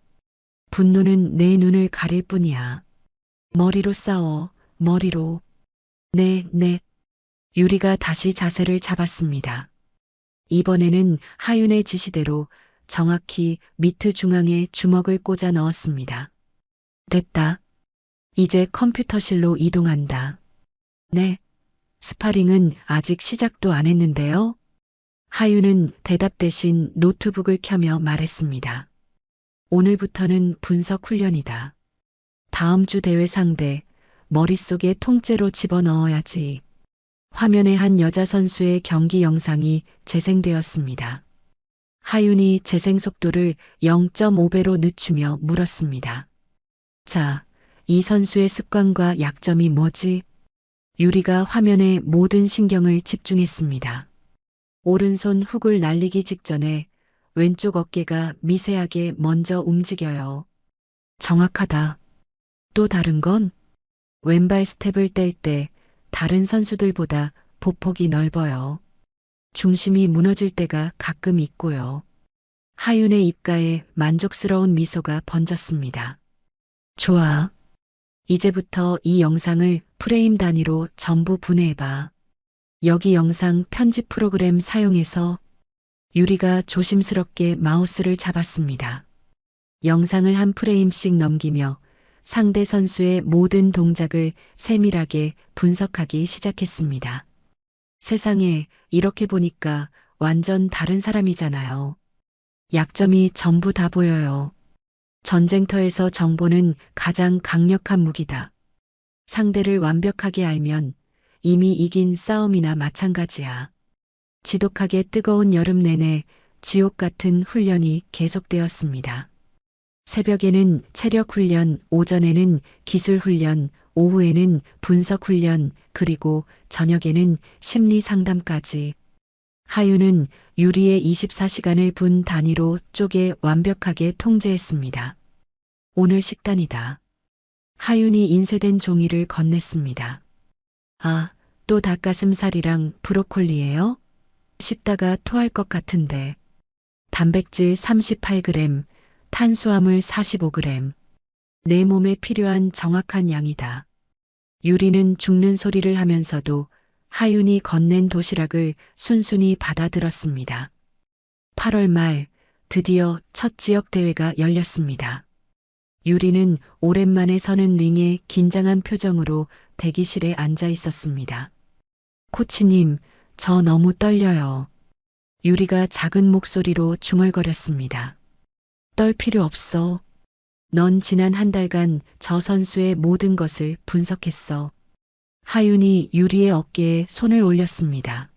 A: 분노는 내 눈을 가릴 뿐이야. 머리로 싸워, 머리로. 네. 유리가 다시 자세를 잡았습니다. 이번에는 하윤의 지시대로 정확히 미트 중앙에 주먹을 꽂아 넣었습니다. 됐다. 이제 컴퓨터실로 이동한다. 네. 스파링은 아직 시작도 안 했는데요. 하윤은 대답 대신 노트북을 켜며 말했습니다. 오늘부터는 분석 훈련이다. 다음 주 대회 상대 머릿속에 통째로 집어넣어야지. 화면에 한 여자 선수의 경기 영상이 재생되었습니다. 하윤이 재생 속도를 0.5배로 늦추며 물었습니다. 자, 이 선수의 습관과 약점이 뭐지? 유리가 화면에 모든 신경을 집중했습니다. 오른손 훅을 날리기 직전에 왼쪽 어깨가 미세하게 먼저 움직여요. 정확하다. 또 다른 건? 왼발 스텝을 뗄 때 다른 선수들보다 보폭이 넓어요. 중심이 무너질 때가 가끔 있고요. 하윤의 입가에 만족스러운 미소가 번졌습니다. 좋아. 이제부터 이 영상을 프레임 단위로 전부 분해해봐. 여기 영상 편집 프로그램 사용해서. 유리가 조심스럽게 마우스를 잡았습니다. 영상을 한 프레임씩 넘기며 상대 선수의 모든 동작을 세밀하게 분석하기 시작했습니다. 세상에, 이렇게 보니까 완전 다른 사람이잖아요. 약점이 전부 다 보여요. 전쟁터에서 정보는 가장 강력한 무기다. 상대를 완벽하게 알면 이미 이긴 싸움이나 마찬가지야. 지독하게 뜨거운 여름 내내 지옥 같은 훈련이 계속되었습니다. 새벽에는 체력 훈련, 오전에는 기술 훈련, 오후에는 분석 훈련, 그리고 저녁에는 심리 상담까지. 하윤은 유리의 24시간을 분 단위로 쪼개 완벽하게 통제했습니다. 오늘 식단이다. 하윤이 인쇄된 종이를 건넸습니다. 아, 또 닭가슴살이랑 브로콜리예요? 씹다가 토할 것 같은데. 단백질 38g, 탄수화물 45g. 내 몸에 필요한 정확한 양이다. 유리는 죽는 소리를 하면서도 하윤이 건넨 도시락을 순순히 받아들었습니다. 8월 말 드디어 첫 지역 대회가 열렸습니다. 유리는 오랜만에 서는 링에 긴장한 표정으로 대기실에 앉아 있었습니다. 코치님, 저 너무 떨려요. 유리가 작은 목소리로 중얼거렸습니다. 떨 필요 없어. 넌 지난 한 달간 저 선수의 모든 것을 분석했어. 하윤이 유리의 어깨에 손을 올렸습니다.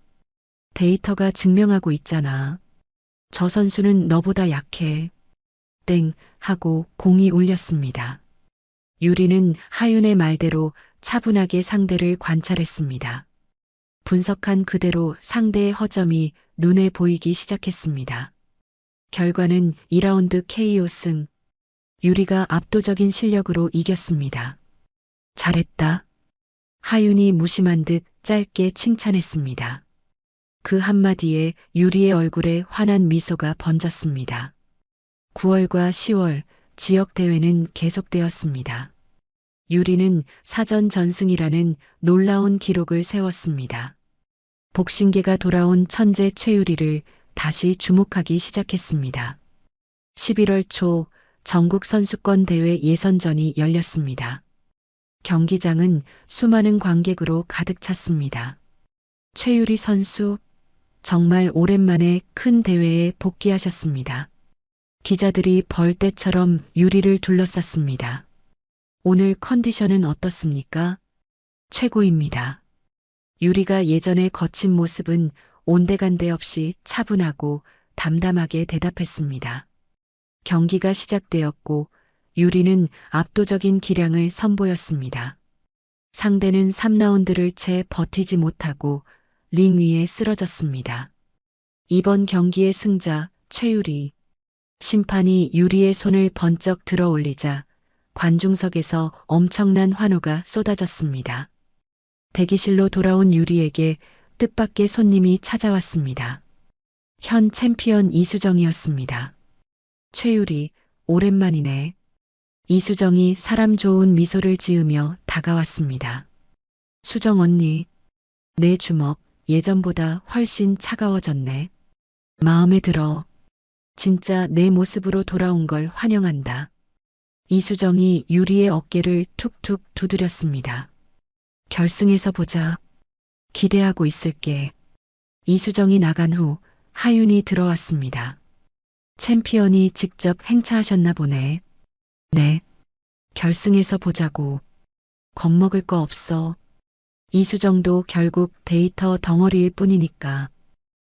A: 데이터가 증명하고 있잖아. 저 선수는 너보다 약해. 땡 하고 공이 울렸습니다. 유리는 하윤의 말대로 차분하게 상대를 관찰했습니다. 분석한 그대로 상대의 허점이 눈에 보이기 시작했습니다. 결과는 2라운드 KO 승. 유리가 압도적인 실력으로 이겼습니다. 잘했다. 하윤이 무심한 듯 짧게 칭찬했습니다. 그 한마디에 유리의 얼굴에 환한 미소가 번졌습니다. 9월과 10월 지역 대회는 계속되었습니다. 유리는 사전 전승이라는 놀라운 기록을 세웠습니다. 복싱계가 돌아온 천재 최유리를 다시 주목하기 시작했습니다. 11월 초 전국 선수권 대회 예선전이 열렸습니다. 경기장은 수많은 관객으로 가득 찼습니다. 최유리 선수, 정말 오랜만에 큰 대회에 복귀하셨습니다. 기자들이 벌떼처럼 유리를 둘러쌌습니다. 오늘 컨디션은 어떻습니까? 최고입니다. 유리가 예전의 거친 모습은 온데간데 없이 차분하고 담담하게 대답했습니다. 경기가 시작되었고 유리는 압도적인 기량을 선보였습니다. 상대는 3라운드를 채 버티지 못하고 링 위에 쓰러졌습니다. 이번 경기의 승자 최유리. 심판이 유리의 손을 번쩍 들어 올리자 관중석에서 엄청난 환호가 쏟아졌습니다. 대기실로 돌아온 유리에게 뜻밖의 손님이 찾아왔습니다. 현 챔피언 이수정이었습니다. 최유리, 오랜만이네. 이수정이 사람 좋은 미소를 지으며 다가왔습니다. 수정 언니, 내 주먹 예전보다 훨씬 차가워졌네. 마음에 들어. 진짜 내 모습으로 돌아온 걸 환영한다. 이수정이 유리의 어깨를 툭툭 두드렸습니다. 결승에서 보자. 기대하고 있을게. 이수정이 나간 후 하윤이 들어왔습니다. 챔피언이 직접 행차하셨나 보네. 네. 결승에서 보자고. 겁먹을 거 없어. 이수정도 결국 데이터 덩어리일 뿐이니까.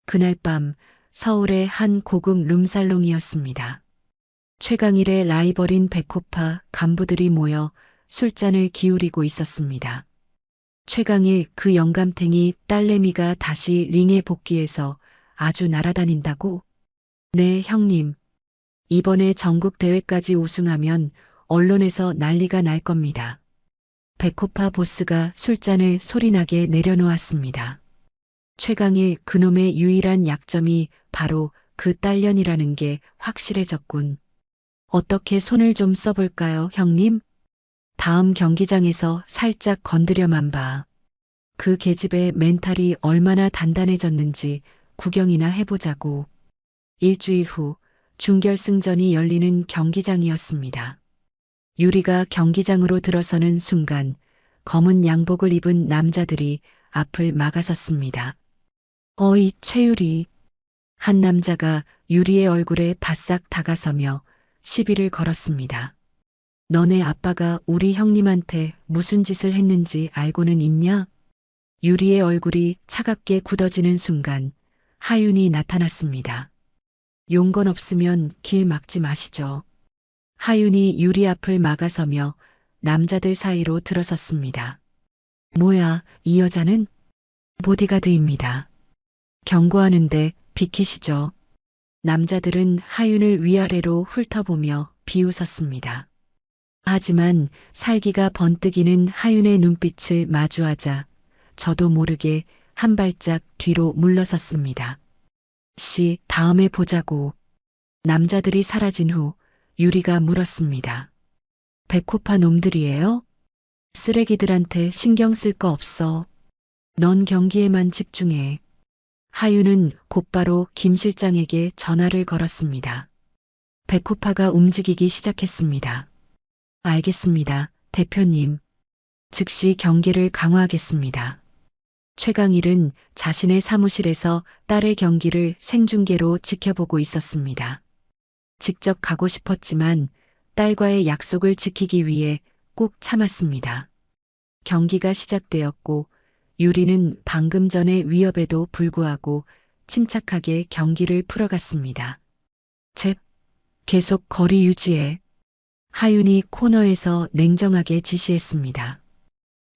A: 그날 밤 서울의 한 고급 룸살롱이었습니다. 최강일의 라이벌인 백호파 간부들이 모여 술잔을 기울이고 있었습니다. 최강일 그 영감탱이 딸내미가 다시 링에 복귀해서 아주 날아다닌다고? 네, 형님. 이번에 전국대회까지 우승하면 언론에서 난리가 날 겁니다. 백호파 보스가 술잔을 소리나게 내려놓았습니다. 최강일 그놈의 유일한 약점이 바로 그 딸년이라는 게 확실해졌군. 어떻게 손을 좀 써볼까요, 형님? 다음 경기장에서 살짝 건드려만 봐. 그 계집의 멘탈이 얼마나 단단해졌는지 구경이나 해보자고. 일주일 후 준결승전이 열리는 경기장이었습니다. 유리가 경기장으로 들어서는 순간 검은 양복을 입은 남자들이 앞을 막아섰습니다. 어이, 최유리. 한 남자가 유리의 얼굴에 바싹 다가서며 시비를 걸었습니다. 너네 아빠가 우리 형님한테 무슨 짓을 했는지 알고는 있냐? 유리의 얼굴이 차갑게 굳어지는 순간 하윤이 나타났습니다. 용건 없으면 길 막지 마시죠. 하윤이 유리 앞을 막아서며 남자들 사이로 들어섰습니다. 뭐야, 이 여자는? 보디가드입니다. 경고하는데 비키시죠. 남자들은 하윤을 위아래로 훑어보며 비웃었습니다. 하지만 살기가 번뜩이는 하윤의 눈빛을 마주하자 저도 모르게 한 발짝 뒤로 물러섰습니다. 다음에 보자고. 남자들이 사라진 후 유리가 물었습니다. 백호파 놈들이에요? 쓰레기들한테 신경 쓸 거 없어. 넌 경기에만 집중해. 하윤은 곧바로 김 실장에게 전화를 걸었습니다. 백호파가 움직이기 시작했습니다. 알겠습니다, 대표님. 즉시 경계를 강화하겠습니다. 최강일은 자신의 사무실에서 딸의 경기를 생중계로 지켜보고 있었습니다. 직접 가고 싶었지만 딸과의 약속을 지키기 위해 꾹 참았습니다. 경기가 시작되었고 유리는 방금 전의 위협에도 불구하고 침착하게 경기를 풀어갔습니다. 계속 거리 유지해. 하윤이 코너에서 냉정하게 지시했습니다.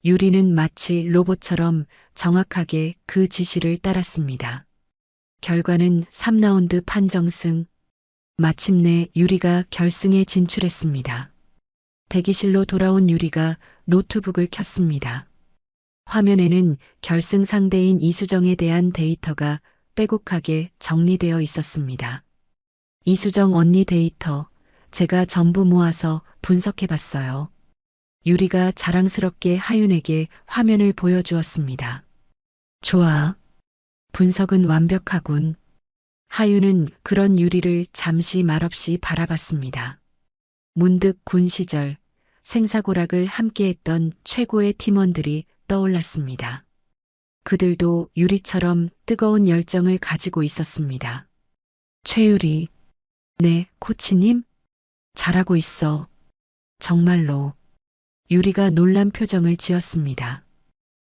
A: 유리는 마치 로봇처럼 정확하게 그 지시를 따랐습니다. 결과는 3라운드 판정승. 마침내 유리가 결승에 진출했습니다. 대기실로 돌아온 유리가 노트북을 켰습니다. 화면에는 결승 상대인 이수정에 대한 데이터가 빼곡하게 정리되어 있었습니다. 이수정 언니 데이터, 제가 전부 모아서 분석해봤어요. 유리가 자랑스럽게 하윤에게 화면을 보여주었습니다. 좋아. 분석은 완벽하군. 하윤은 그런 유리를 잠시 말없이 바라봤습니다. 문득 군 시절 생사고락을 함께했던 최고의 팀원들이 떠올랐습니다. 그들도 유리처럼 뜨거운 열정을 가지고 있었습니다. 최유리. 네, 코치님? 잘하고 있어. 정말로. 유리가 놀란 표정을 지었습니다.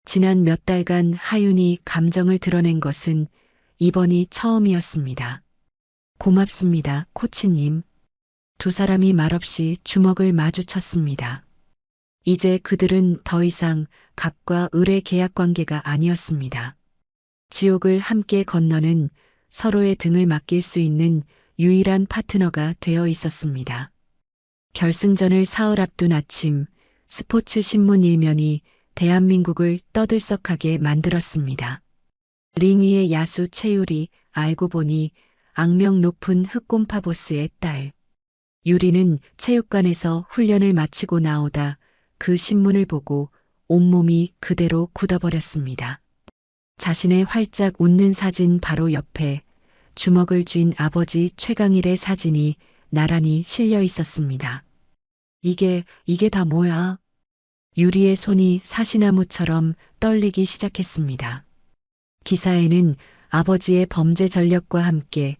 A: 지난 몇 달간 하윤이 감정을 드러낸 것은 이번이 처음이었습니다. 고맙습니다, 코치님. 두 사람이 말없이 주먹을 마주쳤습니다. 이제 그들은 더 이상 갑과 을의 계약 관계가 아니었습니다. 지옥을 함께 건너는 서로의 등을 맡길 수 있는 유일한 파트너가 되어 있었습니다. 결승전을 사흘 앞둔 아침, 스포츠 신문 일면이 대한민국을 떠들썩하게 만들었습니다. 링 위의 야수 최유리, 알고 보니 악명 높은 흑곰파 보스의 딸. 유리는 체육관에서 훈련을 마치고 나오다 그 신문을 보고 온몸이 그대로 굳어버렸습니다. 자신의 활짝 웃는 사진 바로 옆에 주먹을 쥔 아버지 최강일의 사진이 나란히 실려 있었습니다. 이게 다 뭐야? 유리의 손이 사시나무처럼 떨리기 시작했습니다. 기사에는 아버지의 범죄 전력과 함께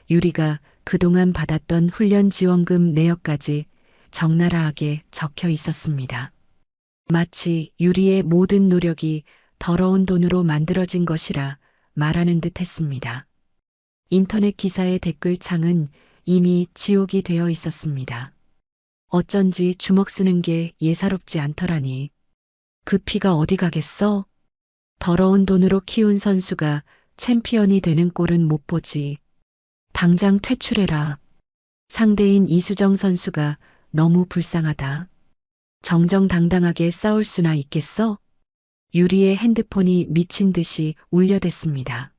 A: 유리가 그동안 받았던 훈련 지원금 내역까지 적나라하게 적혀 있었습니다. 마치 유리의 모든 노력이 더러운 돈으로 만들어진 것이라 말하는 듯 했습니다. 인터넷 기사의 댓글창은 이미 지옥이 되어 있었습니다. 어쩐지 주먹 쓰는 게 예사롭지 않더라니. 그 피가 어디 가겠어? 더러운 돈으로 키운 선수가 챔피언이 되는 꼴은 못 보지. 당장 퇴출해라. 상대인 이수정 선수가 너무 불쌍하다. 정정당당하게 싸울 수나 있겠어? 유리의 핸드폰이 미친 듯이 울려댔습니다.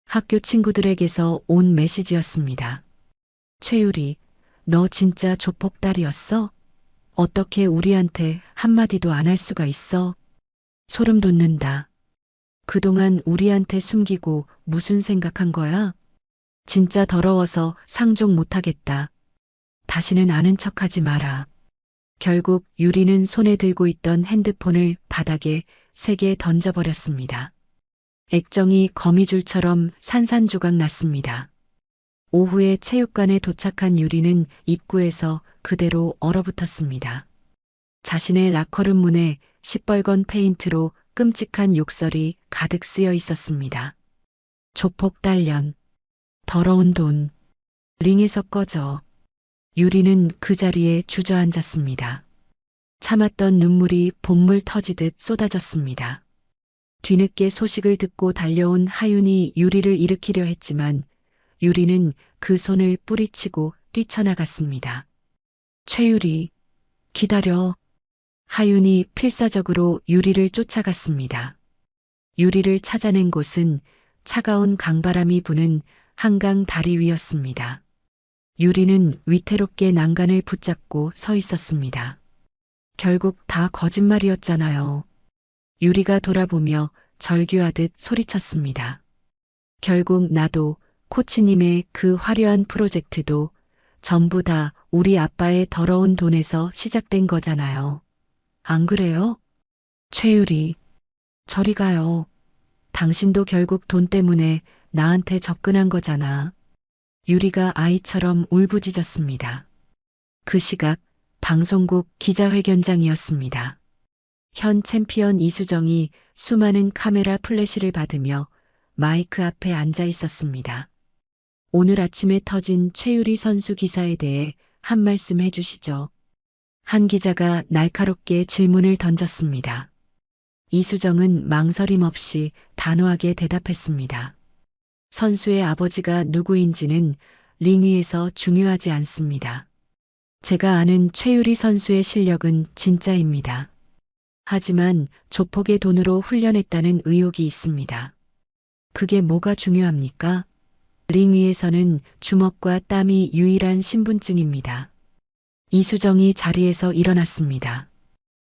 A: 학교 친구들에게서 온 메시지였습니다. 최유리, 너 진짜 조폭딸이었어? 어떻게 우리한테 한마디도 안 할 수가 있어? 소름 돋는다. 그동안 우리한테 숨기고 무슨 생각한 거야? 진짜 더러워서 상종 못하겠다. 다시는 아는 척하지 마라. 결국 유리는 손에 들고 있던 핸드폰을 바닥에 세게 던져버렸습니다. 액정이 거미줄처럼 산산조각 났습니다. 오후에 체육관에 도착한 유리는 입구에서 그대로 얼어붙었습니다. 자신의 라커룸 문에 시뻘건 페인트로 끔찍한 욕설이 가득 쓰여 있었습니다. 조폭 딸년, 더러운 돈, 링에서 꺼져. 유리는 그 자리에 주저앉았습니다. 참았던 눈물이 복물 터지듯 쏟아졌습니다. 뒤늦게 소식을 듣고 달려온 하윤이 유리를 일으키려 했지만 유리는 그 손을 뿌리치고 뛰쳐나갔습니다. 최유리, 기다려. 하윤이 필사적으로 유리를 쫓아갔습니다. 유리를 찾아낸 곳은 차가운 강바람이 부는 한강 다리 위였습니다. 유리는 위태롭게 난간을 붙잡고 서 있었습니다. 결국 다 거짓말이었잖아요. 유리가 돌아보며 절규하듯 소리쳤습니다. 결국 나도 코치님의 그 화려한 프로젝트도 전부 다 우리 아빠의 더러운 돈에서 시작된 거잖아요. 안 그래요? 최유리, 저리 가요. 당신도 결국 돈 때문에 나한테 접근한 거잖아. 유리가 아이처럼 울부짖었습니다. 그 시각 방송국 기자회견장이었습니다. 현 챔피언 이수정이 수많은 카메라 플래시를 받으며 마이크 앞에 앉아 있었습니다. 오늘 아침에 터진 최유리 선수 기사에 대해 한 말씀 해주시죠. 한 기자가 날카롭게 질문을 던졌습니다. 이수정은 망설임 없이 단호하게 대답했습니다. 선수의 아버지가 누구인지는 링 위에서 중요하지 않습니다. 제가 아는 최유리 선수의 실력은 진짜입니다. 하지만 조폭의 돈으로 훈련했다는 의혹이 있습니다. 그게 뭐가 중요합니까? 링 위에서는 주먹과 땀이 유일한 신분증입니다. 이수정이 자리에서 일어났습니다.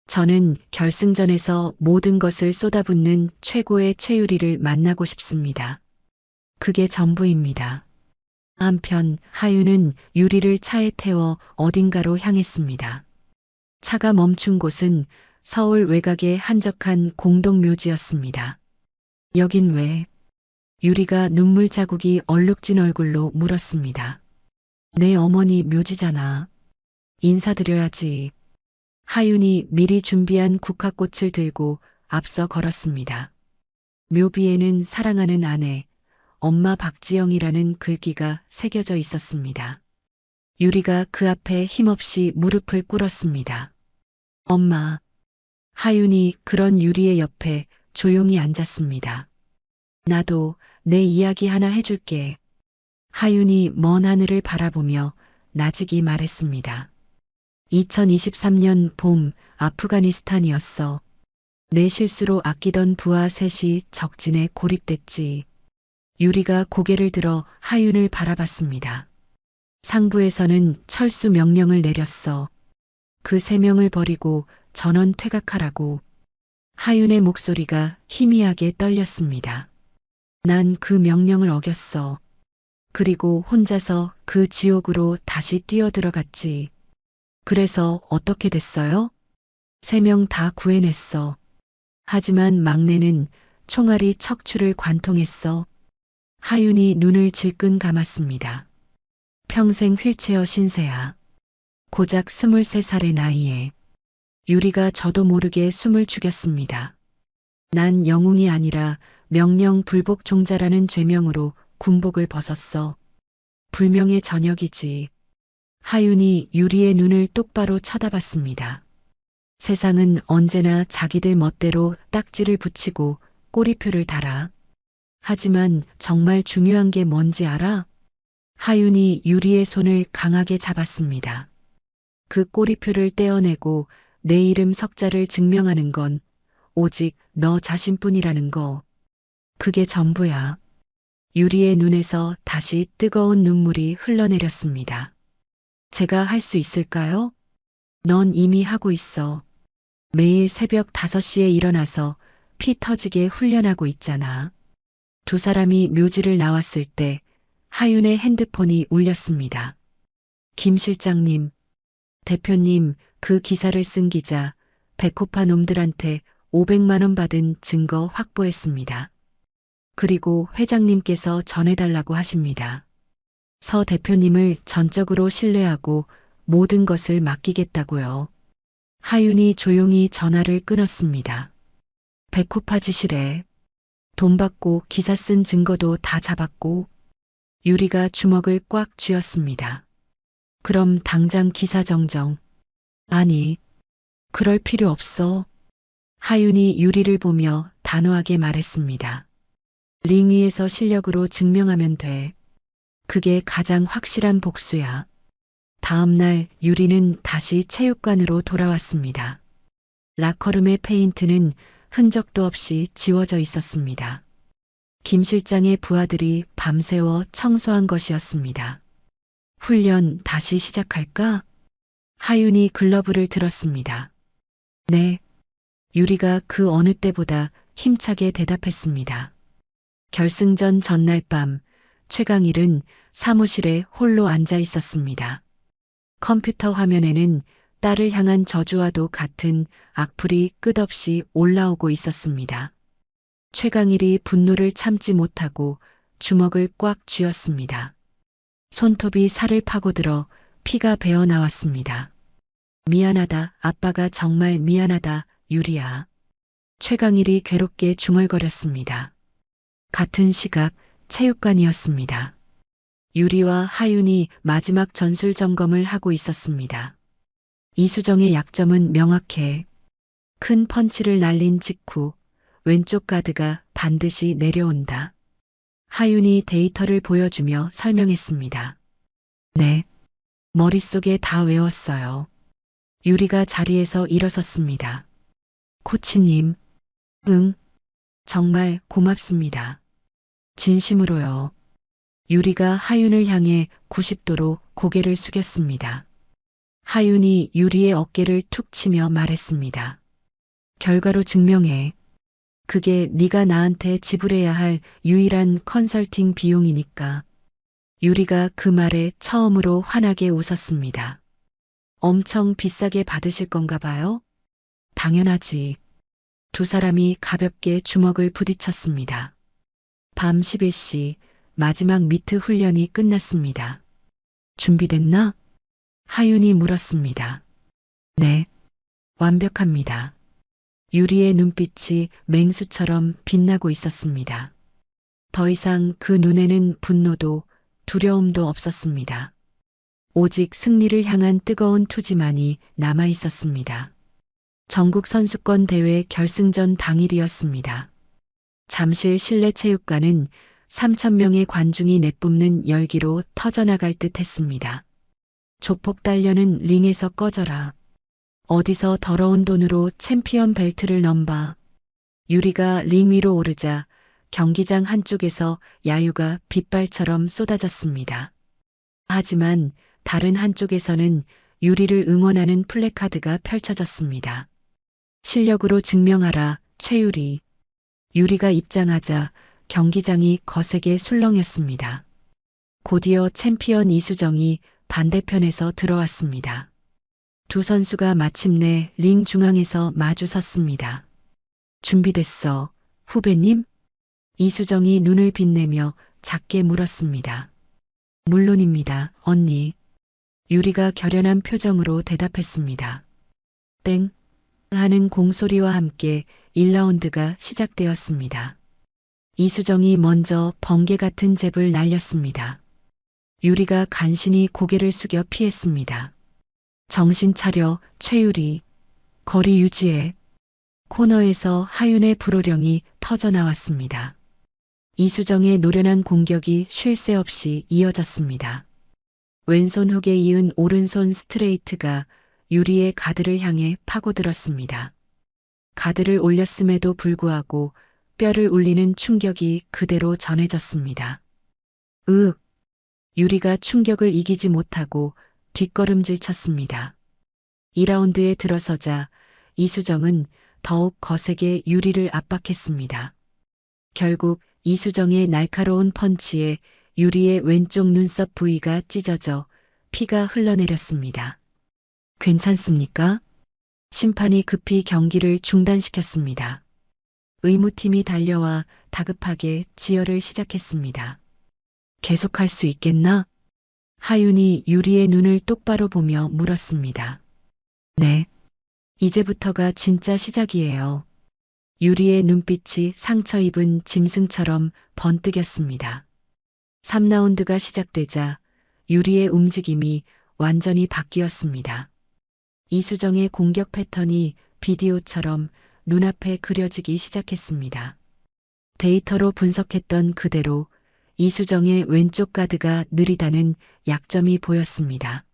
A: 저는 결승전에서 모든 것을 쏟아붓는 최고의 최유리를 만나고 싶습니다. 그게 전부입니다. 한편 하윤은 유리를 차에 태워 어딘가로 향했습니다. 차가 멈춘 곳은 서울 외곽의 한적한 공동묘지였습니다. 여긴 왜? 유리가 눈물 자국이 얼룩진 얼굴로 물었습니다. 내 어머니 묘지잖아. 인사드려야지. 하윤이 미리 준비한 국화꽃을 들고 앞서 걸었습니다. 묘비에는 사랑하는 아내, 엄마 박지영이라는 글귀가 새겨져 있었습니다. 유리가 그 앞에 힘없이 무릎을 꿇었습니다. 엄마. 하윤이 그런 유리의 옆에 조용히 앉았습니다. 나도 내 이야기 하나 해줄게. 하윤이 먼 하늘을 바라보며 나직이 말했습니다. 2023년 봄 아프가니스탄이었어. 내 실수로 아끼던 부하 셋이 적진에 고립됐지. 유리가 고개를 들어 하윤을 바라봤습니다. 상부에서는 철수 명령을 내렸어. 그 3명을 버리고 전원 퇴각하라고. 하윤의 목소리가 희미하게 떨렸습니다. 난 그 명령을 어겼어. 그리고 혼자서 그 지옥으로 다시 뛰어들어갔지. 그래서 어떻게 됐어요? 3명 다 구해냈어. 하지만 막내는 총알이 척추를 관통했어. 하윤이 눈을 질끈 감았습니다. 평생 휠체어 신세야. 고작 23살의 나이에. 유리가 저도 모르게 숨을 죽였습니다. 난 영웅이 아니라 명령 불복 종자라는 죄명으로 군복을 벗었어. 불명의 전역이지. 하윤이 유리의 눈을 똑바로 쳐다봤습니다. 세상은 언제나 자기들 멋대로 딱지를 붙이고 꼬리표를 달아. 하지만 정말 중요한 게 뭔지 알아? 하윤이 유리의 손을 강하게 잡았습니다. 그 꼬리표를 떼어내고 내 이름 석자를 증명하는 건 오직 너 자신뿐이라는 거. 그게 전부야. 유리의 눈에서 다시 뜨거운 눈물이 흘러내렸습니다. 제가 할 수 있을까요? 넌 이미 하고 있어. 매일 새벽 5시에 일어나서 피 터지게 훈련하고 있잖아. 두 사람이 묘지를 나왔을 때 하윤의 핸드폰이 울렸습니다. 김 실장님, 대표님, 그 기사를 쓴 기자, 백호파 놈들한테 500만 원 받은 증거 확보했습니다. 그리고 회장님께서 전해달라고 하십니다. 서 대표님을 전적으로 신뢰하고 모든 것을 맡기겠다고요. 하윤이 조용히 전화를 끊었습니다. 백호파 짓이래. 돈 받고 기사 쓴 증거도 다 잡았고. 유리가 주먹을 꽉 쥐었습니다. 그럼 당장 기사 정정. 아니, 그럴 필요 없어. 하윤이 유리를 보며 단호하게 말했습니다. 링 위에서 실력으로 증명하면 돼. 그게 가장 확실한 복수야. 다음 날 유리는 다시 체육관으로 돌아왔습니다. 라커룸의 페인트는 흔적도 없이 지워져 있었습니다. 김 실장의 부하들이 밤새워 청소한 것이었습니다. 훈련 다시 시작할까? 하윤이 글러브를 들었습니다. 네. 유리가 그 어느 때보다 힘차게 대답했습니다. 결승전 전날 밤 최강일은 사무실에 홀로 앉아 있었습니다. 컴퓨터 화면에는 딸을 향한 저주와도 같은 악플이 끝없이 올라오고 있었습니다. 최강일이 분노를 참지 못하고 주먹을 꽉 쥐었습니다. 손톱이 살을 파고들어 피가 배어 나왔습니다. 미안하다, 아빠가 정말 미안하다, 유리야. 최강일이 괴롭게 중얼거렸습니다. 같은 시각 체육관이었습니다. 유리와 하윤이 마지막 전술 점검을 하고 있었습니다. 이수정의 약점은 명확해. 큰 펀치를 날린 직후 왼쪽 가드가 반드시 내려온다. 하윤이 데이터를 보여주며 설명했습니다. 네. 머릿속에 다 외웠어요. 유리가 자리에서 일어섰습니다. 코치님, 응, 정말 고맙습니다. 진심으로요. 유리가 하윤을 향해 90도로 고개를 숙였습니다. 하윤이 유리의 어깨를 툭 치며 말했습니다. 결과로 증명해. 그게 네가 나한테 지불해야 할 유일한 컨설팅 비용이니까. 유리가 그 말에 처음으로 환하게 웃었습니다. 엄청 비싸게 받으실 건가 봐요? 당연하지. 두 사람이 가볍게 주먹을 부딪혔습니다. 밤 11시 마지막 미트 훈련이 끝났습니다. 준비됐나? 하윤이 물었습니다. 네, 완벽합니다. 유리의 눈빛이 맹수처럼 빛나고 있었습니다. 더 이상 그 눈에는 분노도 두려움도 없었습니다. 오직 승리를 향한 뜨거운 투지만이 남아 있었습니다. 전국 선수권 대회 결승전 당일이었습니다. 잠실 실내체육관은 3,000명의 관중이 내뿜는 열기로 터져나갈 듯 했습니다. 조폭 딸려는 링에서 꺼져라. 어디서 더러운 돈으로 챔피언 벨트를 넘봐. 유리가 링 위로 오르자 경기장 한쪽에서 야유가 빗발처럼 쏟아졌습니다. 하지만 다른 한쪽에서는 유리를 응원하는 플래카드가 펼쳐졌습니다. 실력으로 증명하라, 최유리. 유리가 입장하자 경기장이 거세게 술렁였습니다. 곧이어 챔피언 이수정이 반대편에서 들어왔습니다. 두 선수가 마침내 링 중앙에서 마주 섰습니다. 준비됐어, 후배님? 이수정이 눈을 빛내며 작게 물었습니다. 물론입니다, 언니. 유리가 결연한 표정으로 대답했습니다. 땡 하는 공소리와 함께 1라운드가 시작되었습니다. 이수정이 먼저 번개 같은 잽을 날렸습니다. 유리가 간신히 고개를 숙여 피했습니다. 정신 차려, 최유리. 거리 유지해. 코너에서 하윤의 불호령이 터져나왔습니다. 이수정의 노련한 공격이 쉴 새 없이 이어졌습니다. 왼손 훅에 이은 오른손 스트레이트가 유리의 가드를 향해 파고들었습니다. 가드를 올렸음에도 불구하고 뼈를 울리는 충격이 그대로 전해졌습니다. 으윽! 유리가 충격을 이기지 못하고 뒷걸음질 쳤습니다. 2라운드에 들어서자 이수정은 더욱 거세게 유리를 압박했습니다. 결국 이수정의 날카로운 펀치에 유리의 왼쪽 눈썹 부위가 찢어져 피가 흘러내렸습니다. 괜찮습니까? 심판이 급히 경기를 중단시켰습니다. 의무팀이 달려와 다급하게 지혈을 시작했습니다. 계속할 수 있겠나? 하윤이 유리의 눈을 똑바로 보며 물었습니다. 네. 이제부터가 진짜 시작이에요. 유리의 눈빛이 상처 입은 짐승처럼 번뜩였습니다. 3라운드가 시작되자 유리의 움직임이 완전히 바뀌었습니다. 이수정의 공격 패턴이 비디오처럼 눈앞에 그려지기 시작했습니다. 데이터로 분석했던 그대로 이수정의 왼쪽 가드가 느리다는 약점이 보였습니다.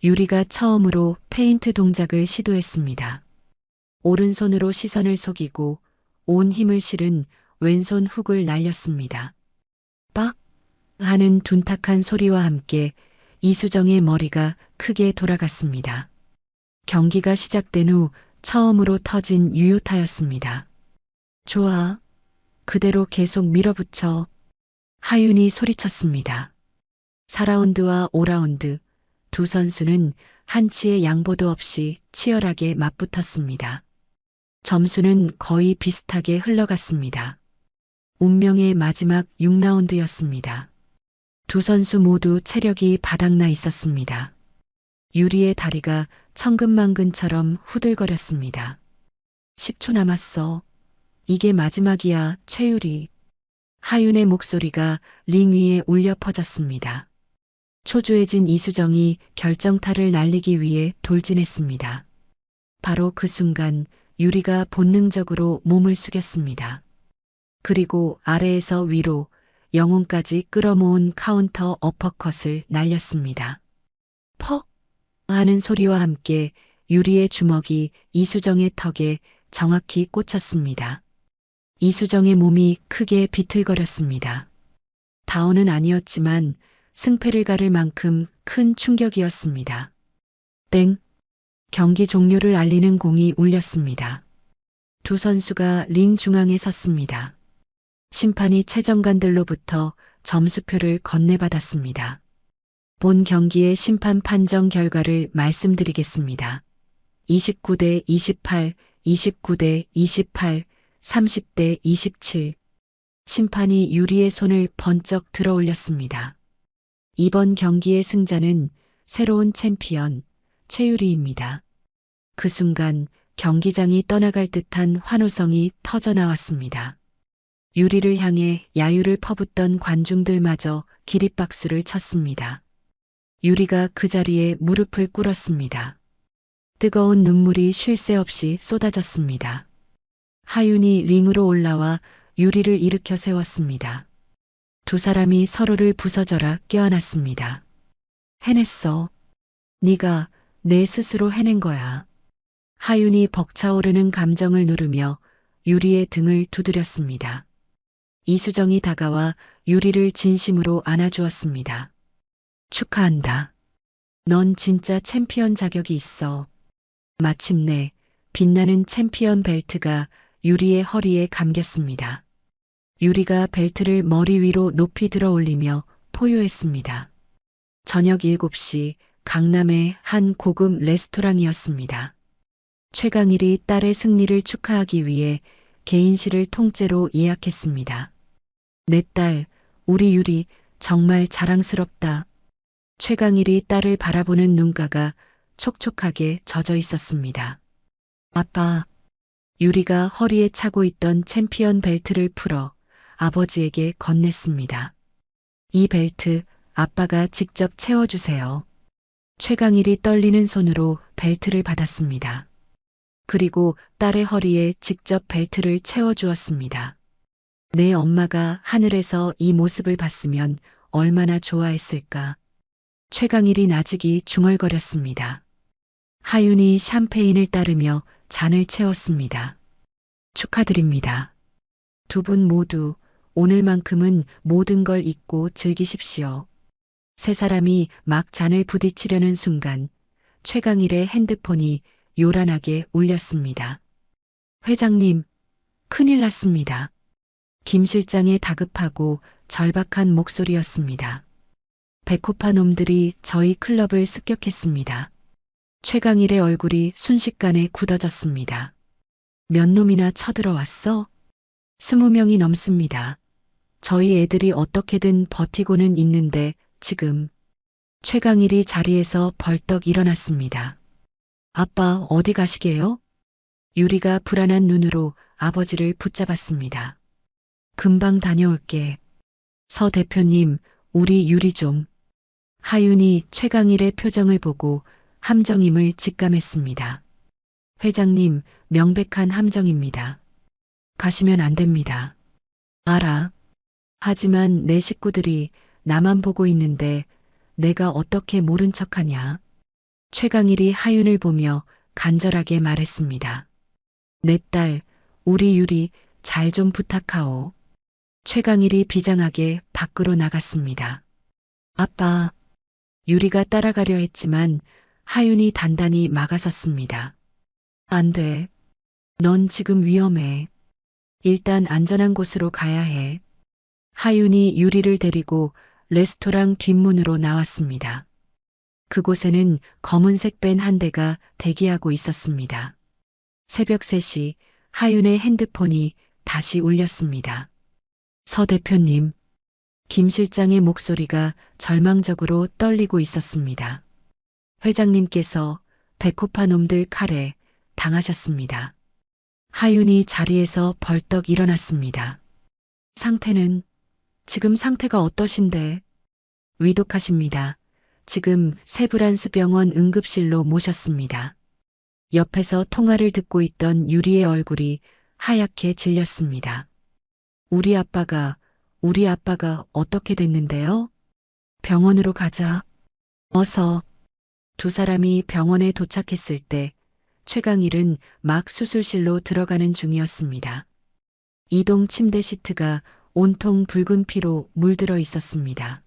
A: 유리가 처음으로 페인트 동작을 시도했습니다. 오른손으로 시선을 속이고 온 힘을 실은 왼손 훅을 날렸습니다. 빡! 하는 둔탁한 소리와 함께 이수정의 머리가 크게 돌아갔습니다. 경기가 시작된 후 처음으로 터진 유효타였습니다. 좋아. 그대로 계속 밀어붙여. 하윤이 소리쳤습니다. 4라운드와 5라운드 두 선수는 한치의 양보도 없이 치열하게 맞붙었습니다. 점수는 거의 비슷하게 흘러갔습니다. 운명의 마지막 6라운드였습니다. 두 선수 모두 체력이 바닥나 있었습니다. 유리의 다리가 천근만근처럼 후들거렸습니다. 10초 남았어. 이게 마지막이야, 최유리. 하윤의 목소리가 링 위에 울려 퍼졌습니다. 초조해진 이수정이 결정타를 날리기 위해 돌진했습니다. 바로 그 순간 유리가 본능적으로 몸을 숙였습니다. 그리고 아래에서 위로 영혼까지 끌어모은 카운터 어퍼컷을 날렸습니다. 퍽! 하는 소리와 함께 유리의 주먹이 이수정의 턱에 정확히 꽂혔습니다. 이수정의 몸이 크게 비틀거렸습니다. 다운은 아니었지만 승패를 가를 만큼 큰 충격이었습니다. 땡! 경기 종료를 알리는 공이 울렸습니다. 두 선수가 링 중앙에 섰습니다. 심판이 최정관들로부터 점수표를 건네받았습니다. 본 경기의 심판 판정 결과를 말씀드리겠습니다. 29대 28, 29대 28, 30대 27. 심판이 유리의 손을 번쩍 들어 올렸습니다. 이번 경기의 승자는 새로운 챔피언 최유리입니다. 그 순간 경기장이 떠나갈 듯한 환호성이 터져나왔습니다. 유리를 향해 야유를 퍼붓던 관중들마저 기립박수를 쳤습니다. 유리가 그 자리에 무릎을 꿇었습니다. 뜨거운 눈물이 쉴 새 없이 쏟아졌습니다. 하윤이 링으로 올라와 유리를 일으켜 세웠습니다. 두 사람이 서로를 부서져라 껴안았습니다. 해냈어. 네가 내 스스로 해낸 거야. 하윤이 벅차오르는 감정을 누르며 유리의 등을 두드렸습니다. 이수정이 다가와 유리를 진심으로 안아주었습니다. 축하한다. 넌 진짜 챔피언 자격이 있어. 마침내 빛나는 챔피언 벨트가 유리의 허리에 감겼습니다. 유리가 벨트를 머리 위로 높이 들어 올리며 포효했습니다. 저녁 7시 강남의 한 고급 레스토랑이었습니다. 최강일이 딸의 승리를 축하하기 위해 개인실을 통째로 예약했습니다. 내 딸, 우리 유리 정말 자랑스럽다. 최강일이 딸을 바라보는 눈가가 촉촉하게 젖어 있었습니다. 아빠, 유리가 허리에 차고 있던 챔피언 벨트를 풀어 아버지에게 건넸습니다. 이 벨트 아빠가 직접 채워주세요. 최강일이 떨리는 손으로 벨트를 받았습니다. 그리고 딸의 허리에 직접 벨트를 채워주었습니다. 내 엄마가 하늘에서 이 모습을 봤으면 얼마나 좋아했을까. 최강일이 나직이 중얼거렸습니다. 하윤이 샴페인을 따르며 잔을 채웠습니다. 축하드립니다. 두 분 모두 오늘만큼은 모든 걸 잊고 즐기십시오. 세 사람이 막 잔을 부딪히려는 순간 최강일의 핸드폰이 요란하게 울렸습니다. 회장님, 큰일 났습니다. 김 실장의 다급하고 절박한 목소리였습니다. 백호파 놈들이 저희 클럽을 습격했습니다. 최강일의 얼굴이 순식간에 굳어졌습니다. 몇 놈이나 쳐들어왔어? 20명이 넘습니다. 저희 애들이 어떻게든 버티고는 있는데 지금 최강일이 자리에서 벌떡 일어났습니다. 아빠 어디 가시게요? 유리가 불안한 눈으로 아버지를 붙잡았습니다. 금방 다녀올게. 서 대표님, 우리 유리 좀. 하윤이 최강일의 표정을 보고 함정임을 직감했습니다. 회장님, 명백한 함정입니다. 가시면 안 됩니다. 알아. 하지만 내 식구들이 나만 보고 있는데 내가 어떻게 모른 척하냐. 최강일이 하윤을 보며 간절하게 말했습니다. 내 딸, 우리 유리 잘 좀 부탁하오. 최강일이 비장하게 밖으로 나갔습니다. 아빠, 유리가 따라가려 했지만 하윤이 단단히 막아섰습니다. 안 돼. 넌 지금 위험해. 일단 안전한 곳으로 가야 해. 하윤이 유리를 데리고 레스토랑 뒷문으로 나왔습니다. 그곳에는 검은색 밴 한 대가 대기하고 있었습니다. 새벽 3시 하윤의 핸드폰이 다시 울렸습니다. 서 대표님, 김 실장의 목소리가 절망적으로 떨리고 있었습니다. 회장님께서 백호파 놈들 칼에 당하셨습니다. 하윤이 자리에서 벌떡 일어났습니다. 지금 상태가 어떠신데? 위독하십니다. 지금 세브란스 병원 응급실로 모셨습니다. 옆에서 통화를 듣고 있던 유리의 얼굴이 하얗게 질렸습니다. 우리 아빠가 어떻게 됐는데요? 병원으로 가자. 어서. 두 사람이 병원에 도착했을 때 최강일은 막 수술실로 들어가는 중이었습니다. 이동 침대 시트가 온통 붉은 피로 물들어 있었습니다.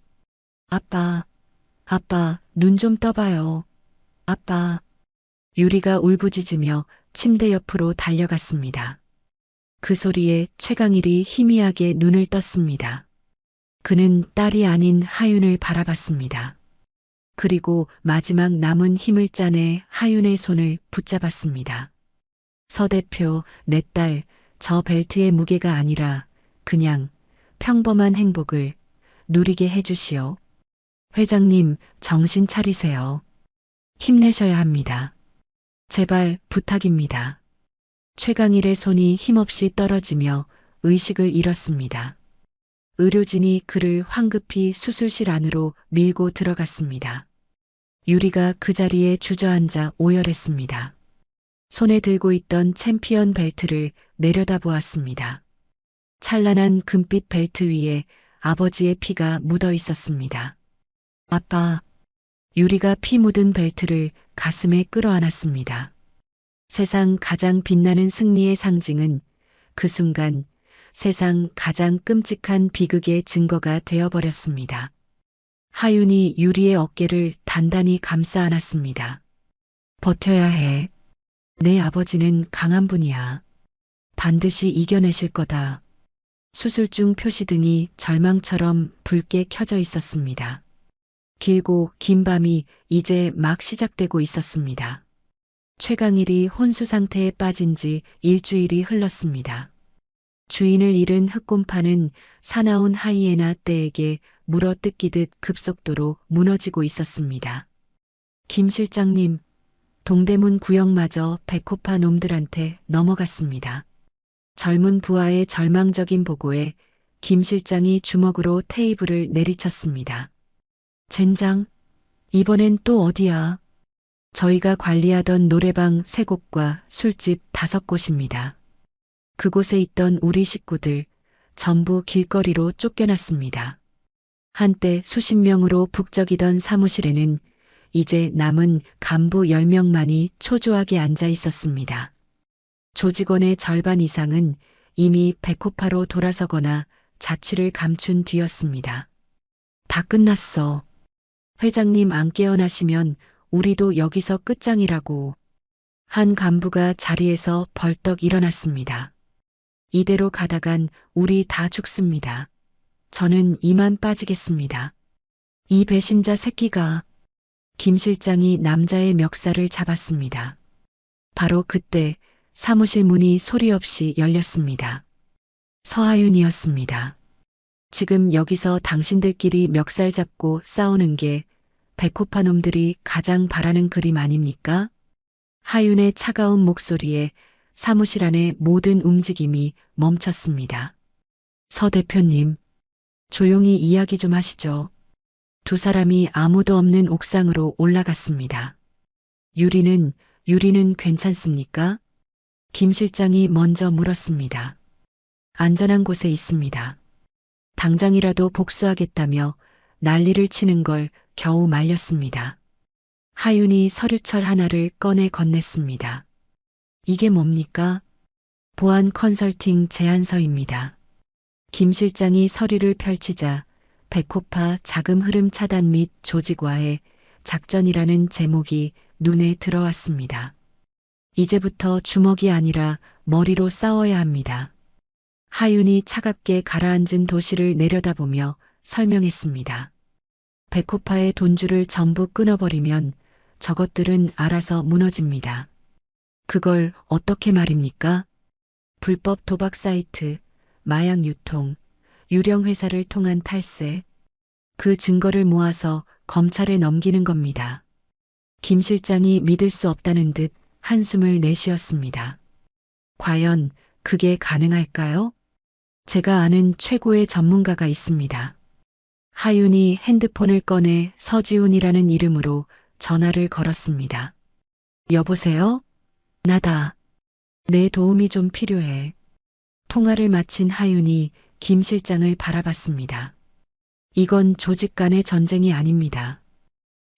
A: 아빠, 눈 좀 떠봐요. 아빠. 유리가 울부짖으며 침대 옆으로 달려갔습니다. 그 소리에 최강일이 희미하게 눈을 떴습니다. 그는 딸이 아닌 하윤을 바라봤습니다. 그리고 마지막 남은 힘을 짜내 하윤의 손을 붙잡았습니다. 서 대표, 내 딸, 저 벨트의 무게가 아니라 그냥 평범한 행복을 누리게 해주시오. 회장님, 정신 차리세요. 힘내셔야 합니다. 제발 부탁입니다. 최강일의 손이 힘없이 떨어지며 의식을 잃었습니다. 의료진이 그를 황급히 수술실 안으로 밀고 들어갔습니다. 유리가 그 자리에 주저앉아 오열했습니다. 손에 들고 있던 챔피언 벨트를 내려다보았습니다. 찬란한 금빛 벨트 위에 아버지의 피가 묻어 있었습니다. 아빠, 유리가 피 묻은 벨트를 가슴에 끌어안았습니다. 세상 가장 빛나는 승리의 상징은 그 순간 세상 가장 끔찍한 비극의 증거가 되어버렸습니다. 하윤이 유리의 어깨를 단단히 감싸 안았습니다. 버텨야 해. 내 아버지는 강한 분이야. 반드시 이겨내실 거다. 수술 중 표시등이 절망처럼 붉게 켜져 있었습니다. 길고 긴 밤이 이제 막 시작되고 있었습니다. 최강일이 혼수 상태에 빠진 지 일주일이 흘렀습니다. 주인을 잃은 흑곰파는 사나운 하이에나 떼에게 물어뜯기듯 급속도로 무너지고 있었습니다. 김 실장님, 동대문 구역마저 백호파 놈들한테 넘어갔습니다. 젊은 부하의 절망적인 보고에 김 실장이 주먹으로 테이블을 내리쳤습니다. 젠장, 이번엔 또 어디야? 저희가 관리하던 노래방 3곳과 술집 5곳입니다. 그곳에 있던 우리 식구들 전부 길거리로 쫓겨났습니다. 한때 수십 명으로 북적이던 사무실에는 이제 남은 간부 10명만이 초조하게 앉아 있었습니다. 조직원의 절반 이상은 이미 백호파로 돌아서거나 자취를 감춘 뒤였습니다. 다 끝났어. 회장님 안 깨어나시면 우리도 여기서 끝장이라고. 한 간부가 자리에서 벌떡 일어났습니다. 이대로 가다간 우리 다 죽습니다. 저는 이만 빠지겠습니다. 이 배신자 새끼가. 김 실장이 남자의 멱살을 잡았습니다. 바로 그때 사무실 문이 소리 없이 열렸습니다. 서하윤이었습니다. 지금 여기서 당신들끼리 멱살 잡고 싸우는 게 백호파 놈들이 가장 바라는 그림 아닙니까? 하윤의 차가운 목소리에 사무실 안의 모든 움직임이 멈췄습니다. 서 대표님, 조용히 이야기 좀 하시죠. 두 사람이 아무도 없는 옥상으로 올라갔습니다. 유리는 괜찮습니까? 김 실장이 먼저 물었습니다. 안전한 곳에 있습니다. 당장이라도 복수하겠다며 난리를 치는 걸 겨우 말렸습니다. 하윤이 서류철 하나를 꺼내 건넸습니다. 이게 뭡니까? 보안 컨설팅 제안서입니다. 김 실장이 서류를 펼치자 백호파 자금 흐름 차단 및 조직화의 작전이라는 제목이 눈에 들어왔습니다. 이제부터 주먹이 아니라 머리로 싸워야 합니다. 하윤이 차갑게 가라앉은 도시를 내려다보며 설명했습니다. 백호파의 돈줄을 전부 끊어버리면 저것들은 알아서 무너집니다. 그걸 어떻게 말입니까? 불법 도박 사이트, 마약 유통, 유령 회사를 통한 탈세, 그 증거를 모아서 검찰에 넘기는 겁니다. 김 실장이 믿을 수 없다는 듯 한숨을 내쉬었습니다. 과연 그게 가능할까요? 제가 아는 최고의 전문가가 있습니다. 하윤이 핸드폰을 꺼내 서지훈이라는 이름으로 전화를 걸었습니다. 여보세요? 나다. 내 도움이 좀 필요해. 통화를 마친 하윤이 김 실장을 바라봤습니다. 이건 조직 간의 전쟁이 아닙니다.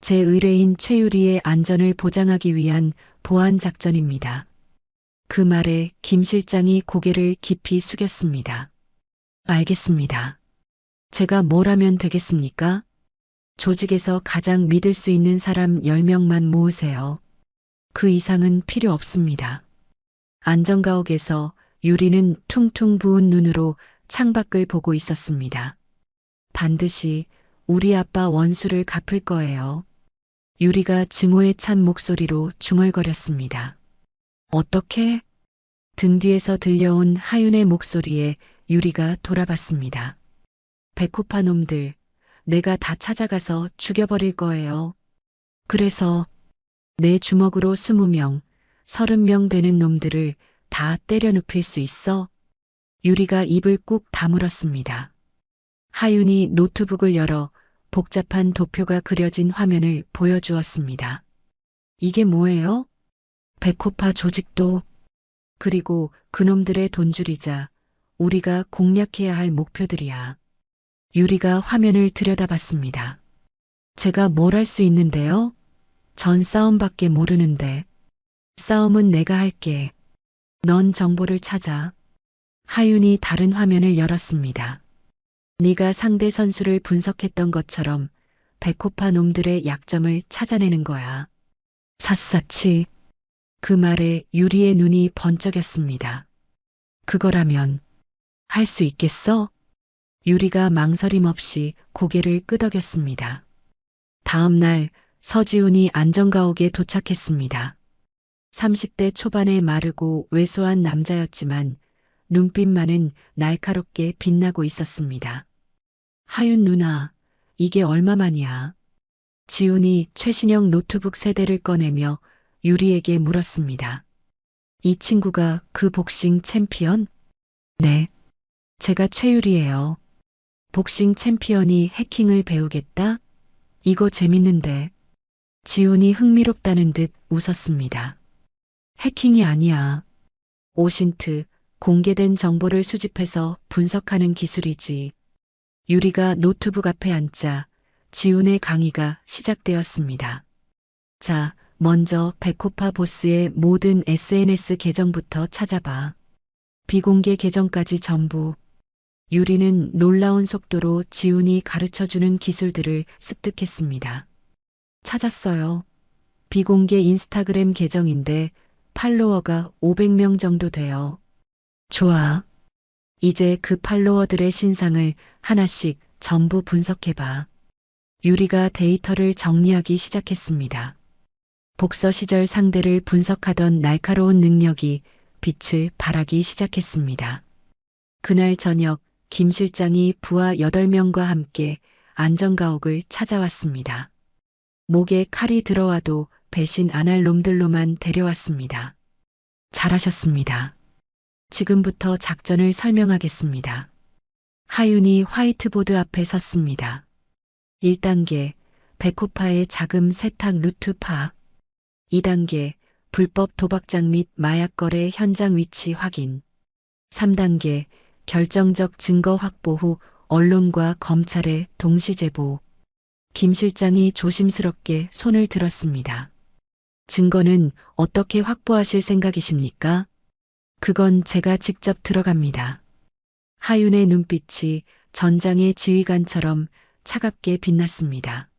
A: 제 의뢰인 최유리의 안전을 보장하기 위한 보안 작전입니다. 그 말에 김 실장이 고개를 깊이 숙였습니다. 알겠습니다. 제가 뭘 하면 되겠습니까? 조직에서 가장 믿을 수 있는 사람 10명만 모으세요. 그 이상은 필요 없습니다. 안전가옥에서 유리는 퉁퉁 부은 눈으로 창밖을 보고 있었습니다. 반드시 우리 아빠 원수를 갚을 거예요. 유리가 증오에 찬 목소리로 중얼거렸습니다. 어떻게? 등 뒤에서 들려온 하윤의 목소리에 유리가 돌아봤습니다. 백호파 놈들, 내가 다 찾아가서 죽여버릴 거예요. 그래서 내 주먹으로 20명, 30명 되는 놈들을 다 때려 눕힐 수 있어? 유리가 입을 꾹 다물었습니다. 하윤이 노트북을 열어 복잡한 도표가 그려진 화면을 보여주었습니다. 이게 뭐예요? 백호파 조직도, 그리고 그놈들의 돈줄이자 우리가 공략해야 할 목표들이야. 유리가 화면을 들여다봤습니다. 제가 뭘 할 수 있는데요? 전 싸움밖에 모르는데. 싸움은 내가 할게. 넌 정보를 찾아. 하윤이 다른 화면을 열었습니다. 네가 상대 선수를 분석했던 것처럼 백호파 놈들의 약점을 찾아내는 거야. 샅샅이. 그 말에 유리의 눈이 번쩍였습니다. 그거라면 할 수 있겠어? 유리가 망설임 없이 고개를 끄덕였습니다. 다음 날 서지훈이 안전가옥에 도착했습니다. 30대 초반의 마르고 왜소한 남자였지만 눈빛만은 날카롭게 빛나고 있었습니다. 하윤 누나, 이게 얼마만이야? 지훈이 최신형 노트북 세대를 꺼내며 유리에게 물었습니다. 이 친구가 그 복싱 챔피언? 네. 제가 최유리예요. 복싱 챔피언이 해킹을 배우겠다? 이거 재밌는데. 지훈이 흥미롭다는 듯 웃었습니다. 해킹이 아니야. 오신트, 공개된 정보를 수집해서 분석하는 기술이지. 유리가 노트북 앞에 앉자 지훈의 강의가 시작되었습니다. 자, 먼저 백호파 보스의 모든 SNS 계정부터 찾아봐. 비공개 계정까지 전부. 유리는 놀라운 속도로 지훈이 가르쳐주는 기술들을 습득했습니다. 찾았어요. 비공개 인스타그램 계정인데 팔로워가 500명 정도 돼요. 좋아. 이제 그 팔로워들의 신상을 하나씩 전부 분석해봐. 유리가 데이터를 정리하기 시작했습니다. 복서 시절 상대를 분석하던 날카로운 능력이 빛을 발하기 시작했습니다. 그날 저녁 김 실장이 부하 8명과 함께 안전가옥을 찾아왔습니다. 목에 칼이 들어와도 배신 안 할 놈들로만 데려왔습니다. 잘하셨습니다. 지금부터 작전을 설명하겠습니다. 하윤이 화이트보드 앞에 섰습니다. 1단계 백호파의 자금 세탁 루트 파악. 2단계 불법 도박장 및 마약 거래 현장 위치 확인. 3단계 결정적 증거 확보 후 언론과 검찰에 동시 제보. 김 실장이 조심스럽게 손을 들었습니다. 증거는 어떻게 확보하실 생각이십니까? 그건 제가 직접 들어갑니다. 하윤의 눈빛이 전장의 지휘관처럼 차갑게 빛났습니다.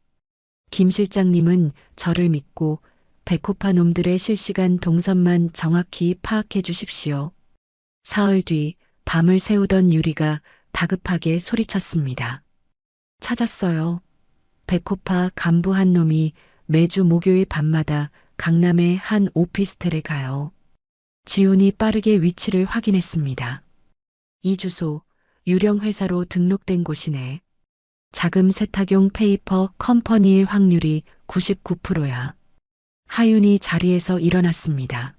A: 김 실장님은 저를 믿고 백호파 놈들의 실시간 동선만 정확히 파악해 주십시오. 사흘 뒤 밤을 새우던 유리가 다급하게 소리쳤습니다. 찾았어요. 백호파 간부 한 놈이 매주 목요일 밤마다 강남의 한 오피스텔에 가요. 지훈이 빠르게 위치를 확인했습니다. 이 주소, 유령 회사로 등록된 곳이네. 자금 세탁용 페이퍼 컴퍼니일 확률이 99%야. 하윤이 자리에서 일어났습니다.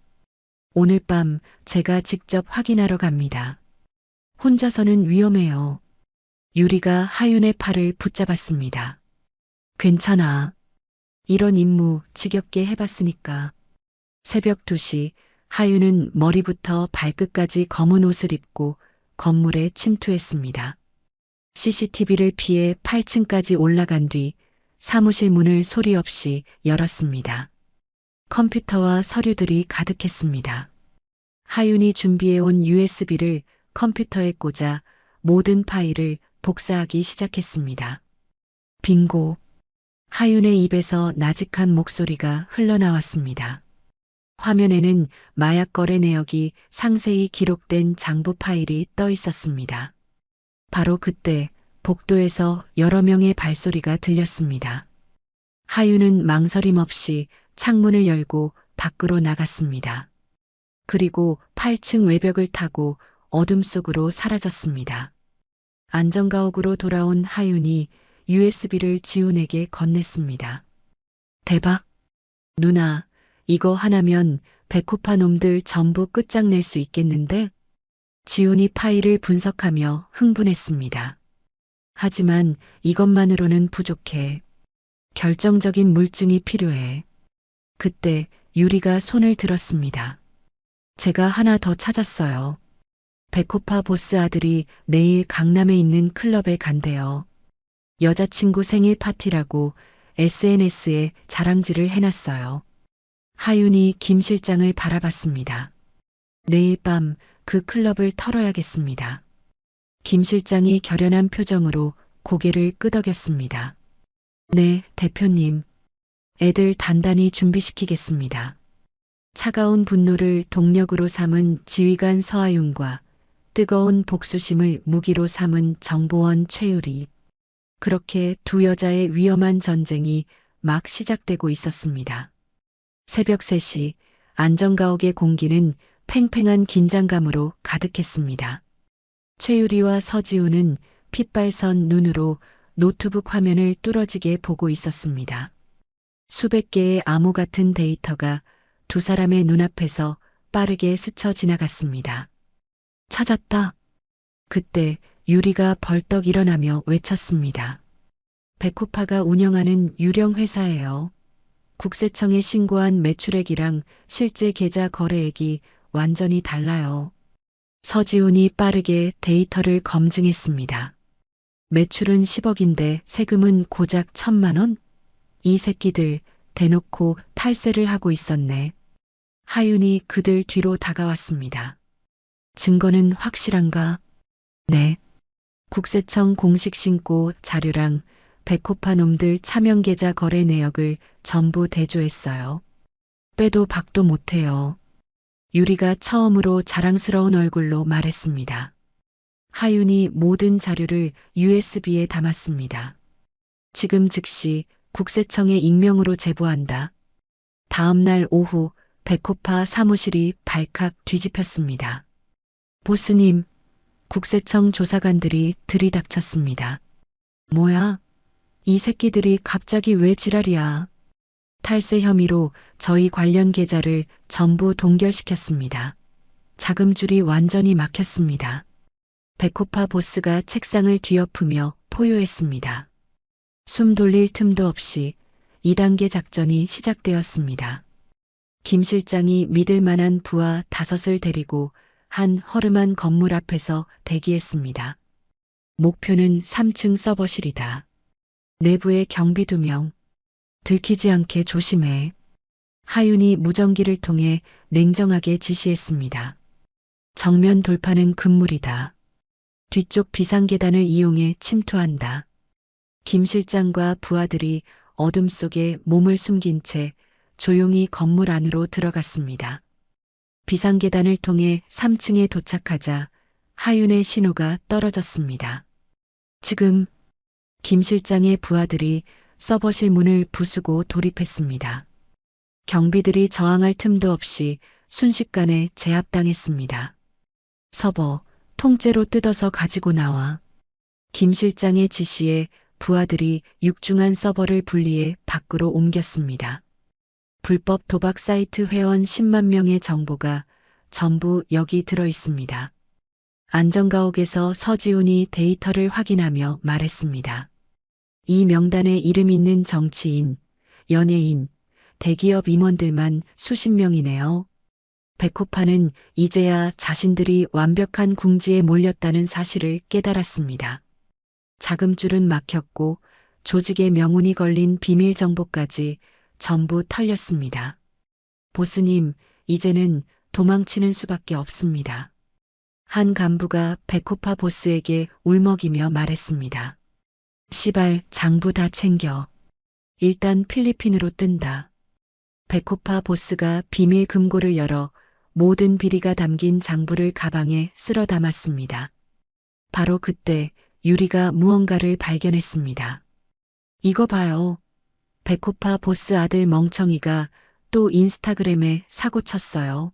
A: 오늘 밤 제가 직접 확인하러 갑니다. 혼자서는 위험해요. 유리가 하윤의 팔을 붙잡았습니다. 괜찮아. 이런 임무 지겹게 해봤으니까. 새벽 2시 하윤은 머리부터 발끝까지 검은 옷을 입고 건물에 침투했습니다. CCTV를 피해 8층까지 올라간 뒤 사무실 문을 소리 없이 열었습니다. 컴퓨터와 서류들이 가득했습니다. 하윤이 준비해온 USB를 컴퓨터에 꽂아 모든 파일을 복사하기 시작했습니다. 빙고. 하윤의 입에서 나직한 목소리가 흘러나왔습니다. 화면에는 마약 거래 내역이 상세히 기록된 장부 파일이 떠 있었습니다. 바로 그때 복도에서 여러 명의 발소리가 들렸습니다. 하윤은 망설임 없이 창문을 열고 밖으로 나갔습니다. 그리고 8층 외벽을 타고 어둠 속으로 사라졌습니다. 안전가옥으로 돌아온 하윤이 USB를 지훈에게 건넸습니다. 대박! 누나, 이거 하나면 백호파 놈들 전부 끝장낼 수 있겠는데? 지훈이 파일을 분석하며 흥분했습니다. 하지만 이것만으로는 부족해. 결정적인 물증이 필요해. 그때 유리가 손을 들었습니다. 제가 하나 더 찾았어요. 백호파 보스 아들이 내일 강남에 있는 클럽에 간대요. 여자친구 생일 파티라고 SNS에 자랑질을 해놨어요. 하윤이 김 실장을 바라봤습니다. 내일 밤 그 클럽을 털어야겠습니다. 김 실장이 결연한 표정으로 고개를 끄덕였습니다. 네, 대표님. 애들 단단히 준비시키겠습니다. 차가운 분노를 동력으로 삼은 지휘관 서하윤과 뜨거운 복수심을 무기로 삼은 정보원 최유리. 그렇게 두 여자의 위험한 전쟁이 막 시작되고 있었습니다. 새벽 3시 안전가옥의 공기는 팽팽한 긴장감으로 가득했습니다. 최유리와 서지우는 핏발선 눈으로 노트북 화면을 뚫어지게 보고 있었습니다. 수백 개의 암호 같은 데이터가 두 사람의 눈앞에서 빠르게 스쳐 지나갔습니다. 찾았다. 그때 유리가 벌떡 일어나며 외쳤습니다. 백호파가 운영하는 유령 회사예요. 국세청에 신고한 매출액이랑 실제 계좌 거래액이 완전히 달라요. 서지훈이 빠르게 데이터를 검증했습니다. 매출은 10억인데 세금은 고작 1,000만 원? 이 새끼들 대놓고 탈세를 하고 있었네. 하윤이 그들 뒤로 다가왔습니다. 증거는 확실한가? 네. 국세청 공식 신고 자료랑 백호파 놈들 차명 계좌 거래 내역을 전부 대조했어요. 빼도 박도 못해요. 유리가 처음으로 자랑스러운 얼굴로 말했습니다. 하윤이 모든 자료를 USB에 담았습니다. 지금 즉시 국세청에 익명으로 제보한다. 다음 날 오후 백호파 사무실이 발칵 뒤집혔습니다. 보스님, 국세청 조사관들이 들이닥쳤습니다. 뭐야? 이 새끼들이 갑자기 왜 지랄이야? 탈세 혐의로 저희 관련 계좌를 전부 동결시켰습니다. 자금줄이 완전히 막혔습니다. 백호파 보스가 책상을 뒤엎으며 포효했습니다. 숨 돌릴 틈도 없이 2단계 작전이 시작되었습니다. 김 실장이 믿을 만한 부하 5을 데리고 한 허름한 건물 앞에서 대기했습니다. 목표는 3층 서버실이다. 내부에 경비 2명. 들키지 않게 조심해. 하윤이 무전기를 통해 냉정하게 지시했습니다. 정면 돌파는 금물이다. 뒤쪽 비상계단을 이용해 침투한다. 김 실장과 부하들이 어둠 속에 몸을 숨긴 채 조용히 건물 안으로 들어갔습니다. 비상계단을 통해 3층에 도착하자 하윤의 신호가 떨어졌습니다. 지금 김 실장의 부하들이 서버실 문을 부수고 돌입했습니다. 경비들이 저항할 틈도 없이 순식간에 제압당했습니다. 서버, 통째로 뜯어서 가지고 나와. 김 실장의 지시에 부하들이 육중한 서버를 분리해 밖으로 옮겼습니다. 불법 도박 사이트 회원 10만 명의 정보가 전부 여기 들어 있습니다. 안전가옥에서 서지훈이 데이터를 확인하며 말했습니다. 이 명단에 이름 있는 정치인, 연예인, 대기업 임원들만 수십 명이네요. 백호파는 이제야 자신들이 완벽한 궁지에 몰렸다는 사실을 깨달았습니다. 자금줄은 막혔고 조직의 명운이 걸린 비밀 정보까지 전부 털렸습니다. 보스님, 이제는 도망치는 수밖에 없습니다. 한 간부가 백호파 보스에게 울먹이며 말했습니다. 시발, 장부 다 챙겨. 일단 필리핀으로 뜬다. 백호파 보스가 비밀 금고를 열어 모든 비리가 담긴 장부를 가방에 쓸어 담았습니다. 바로 그때 유리가 무언가를 발견했습니다. 이거 봐요. 백호파 보스 아들 멍청이가 또 인스타그램에 사고 쳤어요.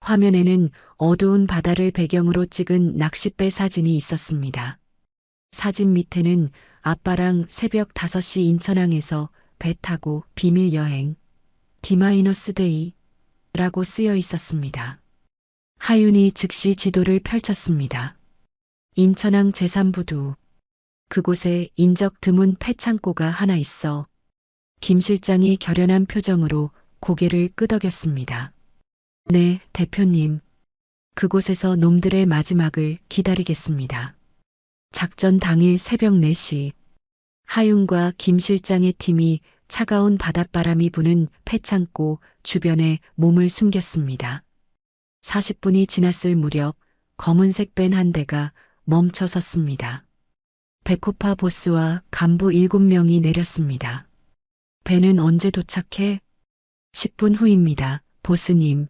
A: 화면에는 어두운 바다를 배경으로 찍은 낚싯배 사진이 있었습니다. 사진 밑에는 아빠랑 새벽 5시 인천항에서 배 타고 비밀 여행, D-데이 라고 쓰여 있었습니다. 하윤이 즉시 지도를 펼쳤습니다. 인천항 제3부두. 그곳에 인적 드문 폐창고가 하나 있어. 김 실장이 결연한 표정으로 고개를 끄덕였습니다. 네, 대표님. 그곳에서 놈들의 마지막을 기다리겠습니다. 작전 당일 새벽 4시. 하윤과 김 실장의 팀이 차가운 바닷바람이 부는 폐창고 주변에 몸을 숨겼습니다. 40분이 지났을 무렵 검은색 밴 한 대가 멈춰 섰습니다. 백호파 보스와 간부 7명이 내렸습니다. 밴은 언제 도착해? 10분 후입니다, 보스님.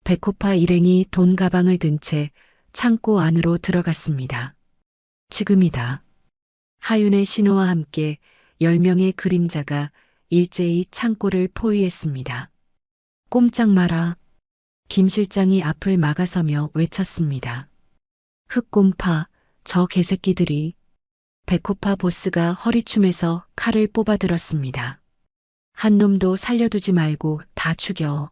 A: 백호파 일행이 돈 가방을 든 채 창고 안으로 들어갔습니다. 지금이다. 하윤의 신호와 함께 10명의 그림자가 일제히 창고를 포위했습니다. 꼼짝 마라. 김 실장이 앞을 막아서며 외쳤습니다. 흑곰파, 저 개새끼들이. 백호파 보스가 허리춤에서 칼을 뽑아들었습니다. 한 놈도 살려두지 말고 다 죽여.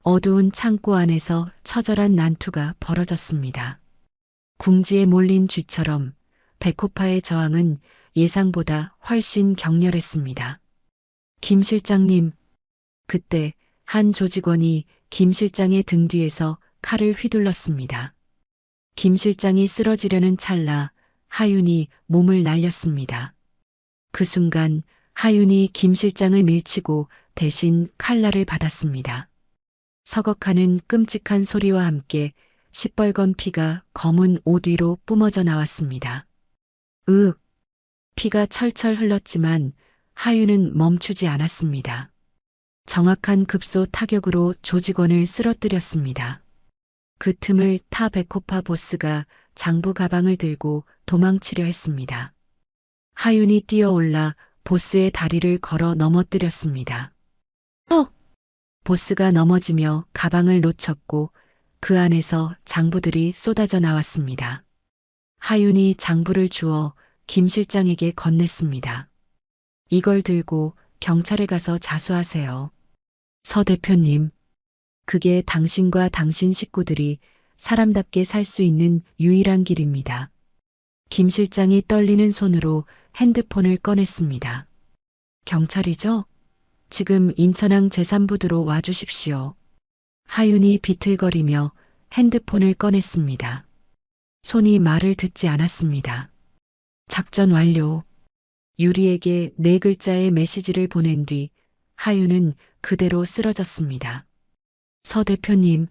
A: 어두운 창고 안에서 처절한 난투가 벌어졌습니다. 궁지에 몰린 쥐처럼 백호파의 저항은 예상보다 훨씬 격렬했습니다. 김 실장님. 그때 한 조직원이 김 실장의 등 뒤에서 칼을 휘둘렀습니다. 김 실장이 쓰러지려는 찰나 하윤이 몸을 날렸습니다. 그 순간 하윤이 김 실장을 밀치고 대신 칼날을 받았습니다. 서걱하는 끔찍한 소리와 함께 시뻘건 피가 검은 옷 위로 뿜어져 나왔습니다. 으윽! 피가 철철 흘렀지만 하윤은 멈추지 않았습니다. 정확한 급소 타격으로 조직원을 쓰러뜨렸습니다. 그 틈을 타 백호파 보스가 장부 가방을 들고 도망치려 했습니다. 하윤이 뛰어올라 보스의 다리를 걸어 넘어뜨렸습니다. 보스가 넘어지며 가방을 놓쳤고 그 안에서 장부들이 쏟아져 나왔습니다. 하윤이 장부를 주어 김 실장에게 건넸습니다. 이걸 들고 경찰에 가서 자수하세요. 서 대표님, 그게 당신과 당신 식구들이 사람답게 살 수 있는 유일한 길입니다. 김 실장이 떨리는 손으로 핸드폰을 꺼냈습니다. 경찰이죠? 지금 인천항 제3부두로 와주십시오. 하윤이 비틀거리며 핸드폰을 꺼냈습니다. 손이 말을 듣지 않았습니다. 작전 완료. 유리에게 4글자의 메시지를 보낸 뒤 하윤은 그대로 쓰러졌습니다. 서 대표님,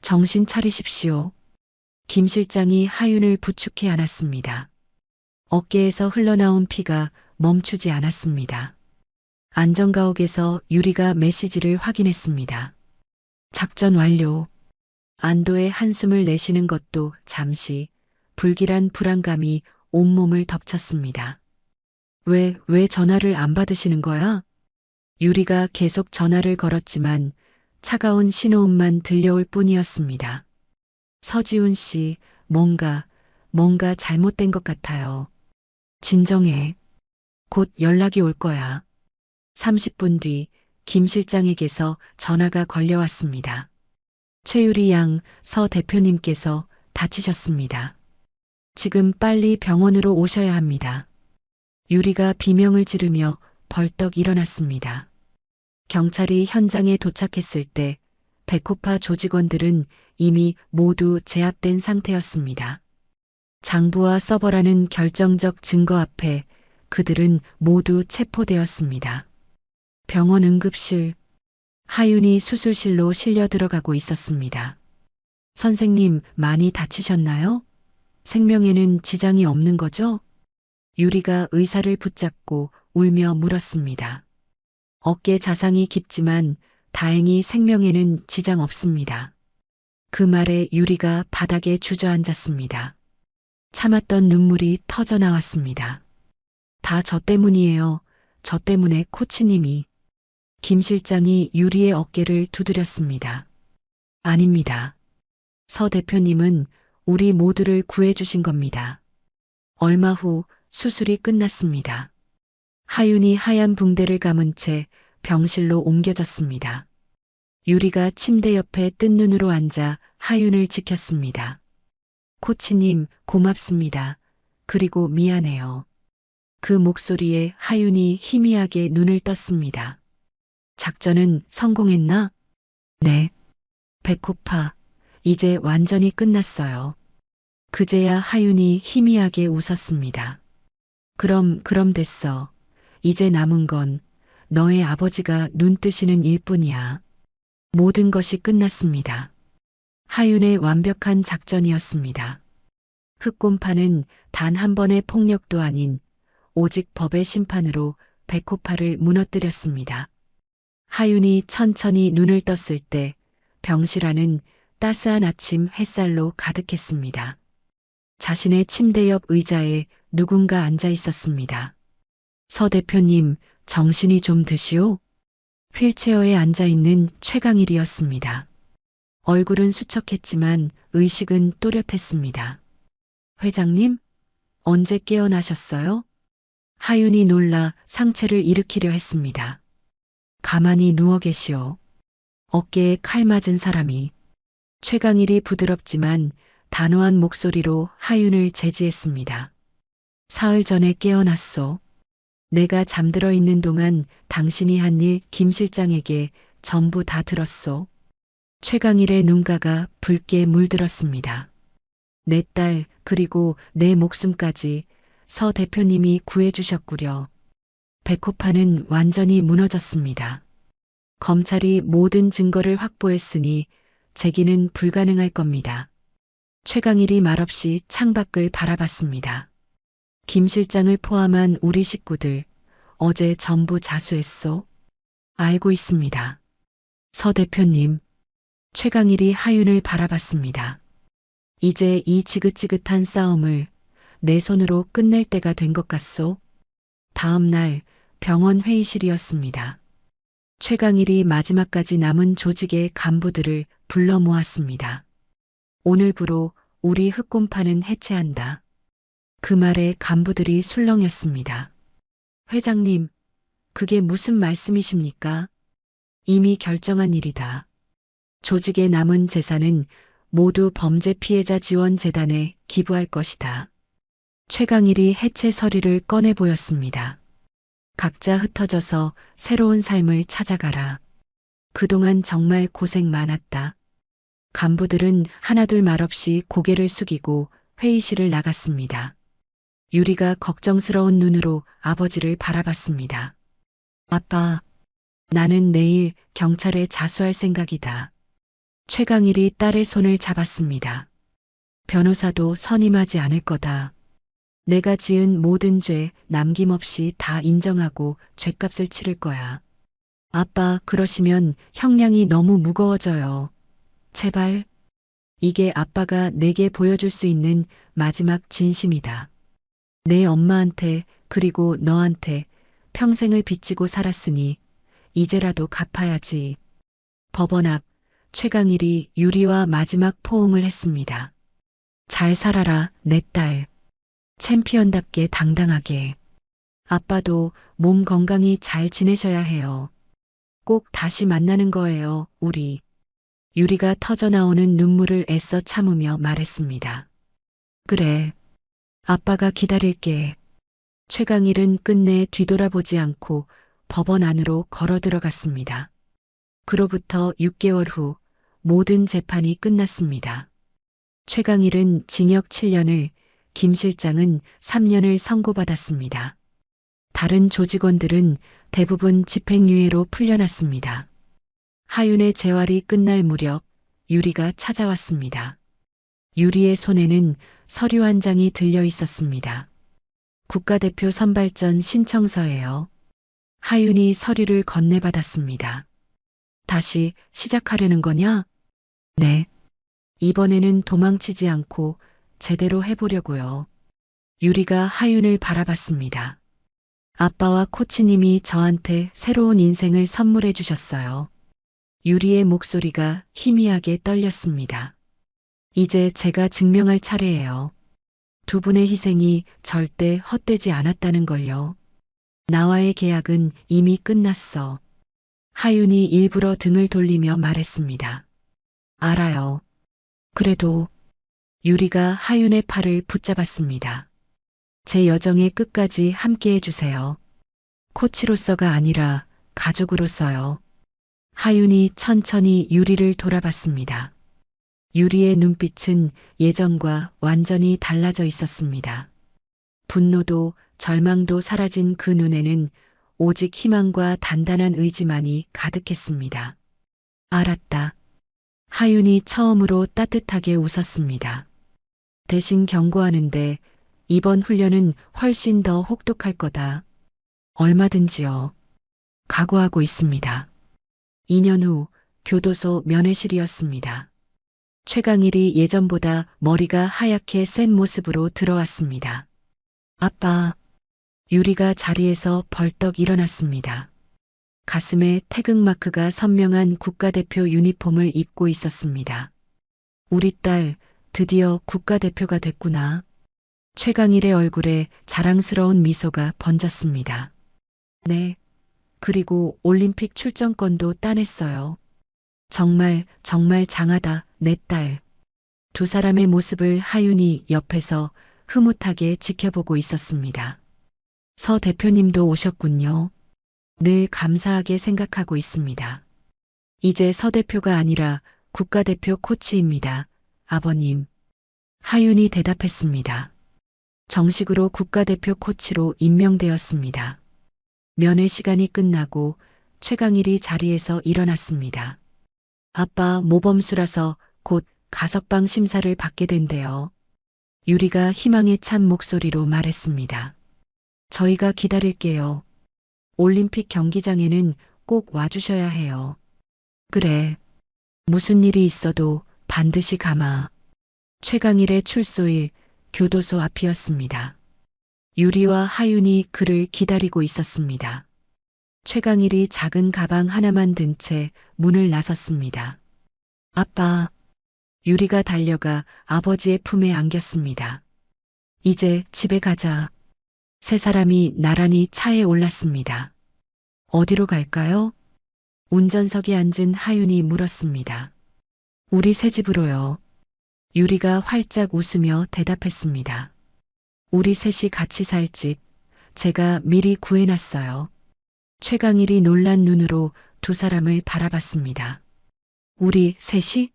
A: 정신 차리십시오. 김 실장이 하윤을 부축해 안았습니다. 어깨에서 흘러나온 피가 멈추지 않았습니다. 안전가옥에서 유리가 메시지를 확인했습니다. 작전 완료. 안도의 한숨을 내쉬는 것도 잠시 불길한 불안감이 온몸을 덮쳤습니다. 왜 전화를 안 받으시는 거야? 유리가 계속 전화를 걸었지만 차가운 신호음만 들려올 뿐이었습니다. 서지훈 씨, 뭔가 잘못된 것 같아요. 진정해. 곧 연락이 올 거야. 30분 뒤 김 실장에게서 전화가 걸려왔습니다. 최유리 양 서 대표님께서 다치셨습니다. 지금 빨리 병원으로 오셔야 합니다. 유리가 비명을 지르며 벌떡 일어났습니다. 경찰이 현장에 도착했을 때 백호파 조직원들은 이미 모두 제압된 상태였습니다. 장부와 서버라는 결정적 증거 앞에 그들은 모두 체포되었습니다. 병원 응급실, 하윤이 수술실로 실려 들어가고 있었습니다. 선생님, 많이 다치셨나요? 생명에는 지장이 없는 거죠? 유리가 의사를 붙잡고 울며 물었습니다. 어깨 자상이 깊지만 다행히 생명에는 지장 없습니다. 그 말에 유리가 바닥에 주저앉았습니다. 참았던 눈물이 터져 나왔습니다. 다 저 때문이에요. 저 때문에 코치님이. 김 실장이 유리의 어깨를 두드렸습니다. 아닙니다. 서 대표님은 우리 모두를 구해주신 겁니다. 얼마 후 수술이 끝났습니다. 하윤이 하얀 붕대를 감은 채 병실로 옮겨졌습니다. 유리가 침대 옆에 뜬 눈으로 앉아 하윤을 지켰습니다. 코치님, 고맙습니다. 그리고 미안해요. 그 목소리에 하윤이 희미하게 눈을 떴습니다. 작전은 성공했나? 네. 백호파, 이제 완전히 끝났어요. 그제야 하윤이 희미하게 웃었습니다. 그럼 됐어. 이제 남은 건 너의 아버지가 눈 뜨시는 일뿐이야. 모든 것이 끝났습니다. 하윤의 완벽한 작전이었습니다. 흑곰파는 단 한 번의 폭력도 아닌 오직 법의 심판으로 백호파를 무너뜨렸습니다. 하윤이 천천히 눈을 떴을 때 병실 안은 따스한 아침 햇살로 가득했습니다. 자신의 침대 옆 의자에 누군가 앉아 있었습니다. 서 대표님, 정신이 좀 드시오? 휠체어에 앉아 있는 최강일이었습니다. 얼굴은 수척했지만 의식은 또렷했습니다. 회장님? 언제 깨어나셨어요? 하윤이 놀라 상체를 일으키려 했습니다. 가만히 누워 계시오. 어깨에 칼 맞은 사람이. 최강일이 부드럽지만 단호한 목소리로 하윤을 제지했습니다. 사흘 전에 깨어났소. 내가 잠들어 있는 동안 당신이 한 일 김 실장에게 전부 다 들었소. 최강일의 눈가가 붉게 물들었습니다. 내 딸 그리고 내 목숨까지 서 대표님이 구해주셨구려. 백호파는 완전히 무너졌습니다. 검찰이 모든 증거를 확보했으니 재기는 불가능할 겁니다. 최강일이 말없이 창밖을 바라봤습니다. 김 실장을 포함한 우리 식구들 어제 전부 자수했소? 알고 있습니다. 서 대표님. 최강일이 하윤을 바라봤습니다. 이제 이 지긋지긋한 싸움을 내 손으로 끝낼 때가 된 것 같소? 다음 날 병원 회의실이었습니다. 최강일이 마지막까지 남은 조직의 간부들을 불러 모았습니다. 오늘부로 우리 흑곰파는 해체한다. 그 말에 간부들이 술렁였습니다. 회장님, 그게 무슨 말씀이십니까? 이미 결정한 일이다. 조직의 남은 재산은 모두 범죄 피해자 지원 재단에 기부할 것이다. 최강일이 해체 서류를 꺼내 보였습니다. 각자 흩어져서 새로운 삶을 찾아가라. 그동안 정말 고생 많았다. 간부들은 하나둘 말없이 고개를 숙이고 회의실을 나갔습니다. 유리가 걱정스러운 눈으로 아버지를 바라봤습니다. 아빠, 나는 내일 경찰에 자수할 생각이다. 최강일이 딸의 손을 잡았습니다. 변호사도 선임하지 않을 거다. 내가 지은 모든 죄 남김없이 다 인정하고 죗값을 치를 거야. 아빠, 그러시면 형량이 너무 무거워져요. 제발. 이게 아빠가 내게 보여줄 수 있는 마지막 진심이다. 내 엄마한테 그리고 너한테 평생을 빚지고 살았으니 이제라도 갚아야지. 법원 앞 최강일이 유리와 마지막 포옹을 했습니다. 잘 살아라, 내 딸. 챔피언답게 당당하게. 아빠도 몸 건강히 잘 지내셔야 해요. 꼭 다시 만나는 거예요, 우리. 유리가 터져나오는 눈물을 애써 참으며 말했습니다. 그래. 아빠가 기다릴게. 최강일은 끝내 뒤돌아보지 않고 법원 안으로 걸어 들어갔습니다. 그로부터 6개월 후 모든 재판이 끝났습니다. 최강일은 징역 7년을, 김 실장은 3년을 선고받았습니다. 다른 조직원들은 대부분 집행유예로 풀려났습니다. 하윤의 재활이 끝날 무렵 유리가 찾아왔습니다. 유리의 손에는 서류 한 장이 들려 있었습니다. 국가대표 선발전 신청서예요. 하윤이 서류를 건네받았습니다. 다시 시작하려는 거냐? 네. 이번에는 도망치지 않고 제대로 해보려고요. 유리가 하윤을 바라봤습니다. 아빠와 코치님이 저한테 새로운 인생을 선물해 주셨어요. 유리의 목소리가 희미하게 떨렸습니다. 이제 제가 증명할 차례예요. 두 분의 희생이 절대 헛되지 않았다는 걸요. 나와의 계약은 이미 끝났어. 하윤이 일부러 등을 돌리며 말했습니다. 알아요. 그래도 유리가 하윤의 팔을 붙잡았습니다. 제 여정의 끝까지 함께 해주세요. 코치로서가 아니라 가족으로서요. 하윤이 천천히 유리를 돌아봤습니다. 유리의 눈빛은 예전과 완전히 달라져 있었습니다. 분노도 절망도 사라진 그 눈에는 오직 희망과 단단한 의지만이 가득했습니다. 알았다. 하윤이 처음으로 따뜻하게 웃었습니다. 대신 경고하는데 이번 훈련은 훨씬 더 혹독할 거다. 얼마든지요. 각오하고 있습니다. 2년 후 교도소 면회실이었습니다. 최강일이 예전보다 머리가 하얗게 센 모습으로 들어왔습니다. 아빠. 유리가 자리에서 벌떡 일어났습니다. 가슴에 태극마크가 선명한 국가대표 유니폼을 입고 있었습니다. 우리 딸 드디어 국가대표가 됐구나. 최강일의 얼굴에 자랑스러운 미소가 번졌습니다. 네. 그리고 올림픽 출전권도 따냈어요. 정말 장하다, 내 딸. 두 사람의 모습을 하윤이 옆에서 흐뭇하게 지켜보고 있었습니다. 서 대표님도 오셨군요. 늘 감사하게 생각하고 있습니다. 이제 서 대표가 아니라 국가대표 코치입니다. 아버님. 하윤이 대답했습니다. 정식으로 국가대표 코치로 임명되었습니다. 면회 시간이 끝나고 최강일이 자리에서 일어났습니다. 아빠 모범수라서 곧 가석방 심사를 받게 된대요. 유리가 희망에 찬 목소리로 말했습니다. 저희가 기다릴게요. 올림픽 경기장에는 꼭 와주셔야 해요. 그래. 무슨 일이 있어도 반드시 가마. 최강일의 출소일 교도소 앞이었습니다. 유리와 하윤이 그를 기다리고 있었습니다. 최강일이 작은 가방 하나만 든 채 문을 나섰습니다. 아빠. 유리가 달려가 아버지의 품에 안겼습니다. 이제 집에 가자. 세 사람이 나란히 차에 올랐습니다. 어디로 갈까요? 운전석에 앉은 하윤이 물었습니다. 우리 새 집으로요. 유리가 활짝 웃으며 대답했습니다. 우리 셋이 같이 살 집, 제가 미리 구해놨어요. 최강일이 놀란 눈으로 두 사람을 바라봤습니다. 우리 셋이?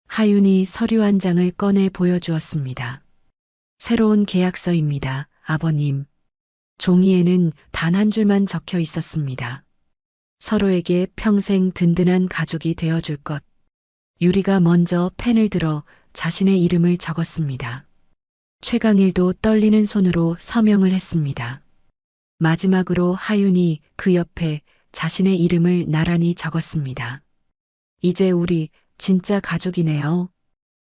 A: 하윤이 서류 한 장을 꺼내 보여주었습니다. 새로운 계약서입니다, 아버님. 종이에는 단 한 줄만 적혀 있었습니다. 서로에게 평생 든든한 가족이 되어줄 것. 유리가 먼저 펜을 들어 자신의 이름을 적었습니다. 최강일도 떨리는 손으로 서명을 했습니다. 마지막으로 하윤이 그 옆에 자신의 이름을 나란히 적었습니다. 이제 우리 진짜 가족이네요.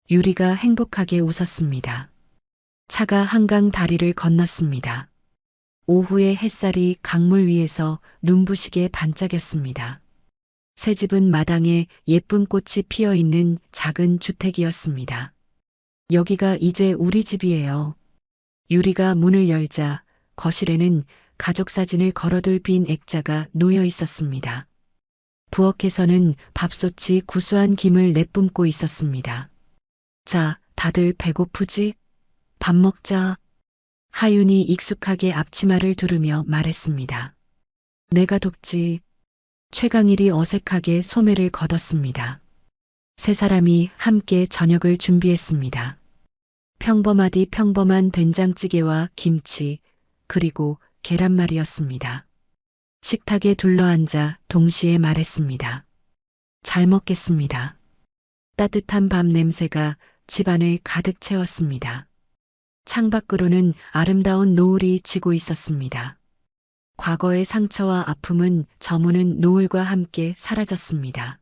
A: 유리가 행복하게 웃었습니다. 차가 한강 다리를 건넜습니다. 오후의 햇살이 강물 위에서 눈부시게 반짝였습니다. 새 집은 마당에 예쁜 꽃이 피어 있는 작은 주택이었습니다. 여기가 이제 우리 집이에요. 유리가 문을 열자 거실에는 가족 사진을 걸어둘 빈 액자가 놓여 있었습니다. 부엌에서는 밥솥이 구수한 김을 내뿜고 있었습니다. 자, 다들 배고프지? 밥 먹자. 하윤이 익숙하게 앞치마를 두르며 말했습니다. 내가 돕지. 최강일이 어색하게 소매를 걷었습니다. 세 사람이 함께 저녁을 준비했습니다. 평범하디 평범한 된장찌개와 김치, 그리고 계란말이였습니다. 식탁에 둘러앉아 동시에 말했습니다. 잘 먹겠습니다. 따뜻한 밥 냄새가 집안을 가득 채웠습니다. 창밖으로는 아름다운 노을이 지고 있었습니다. 과거의 상처와 아픔은 저무는 노을과 함께 사라졌습니다.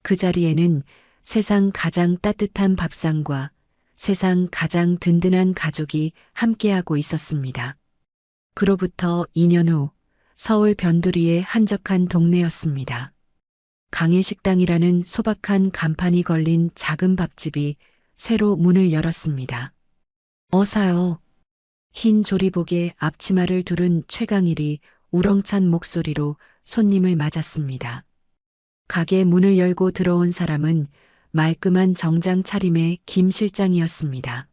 A: 그 자리에는 세상 가장 따뜻한 밥상과 세상 가장 든든한 가족이 함께하고 있었습니다. 그로부터 2년 후 서울 변두리의 한적한 동네였습니다. 강일식당이라는 소박한 간판이 걸린 작은 밥집이 새로 문을 열었습니다. 어사요. 흰 조리복에 앞치마를 두른 최강일이 우렁찬 목소리로 손님을 맞았습니다. 가게 문을 열고 들어온 사람은 말끔한 정장 차림의 김 실장이었습니다.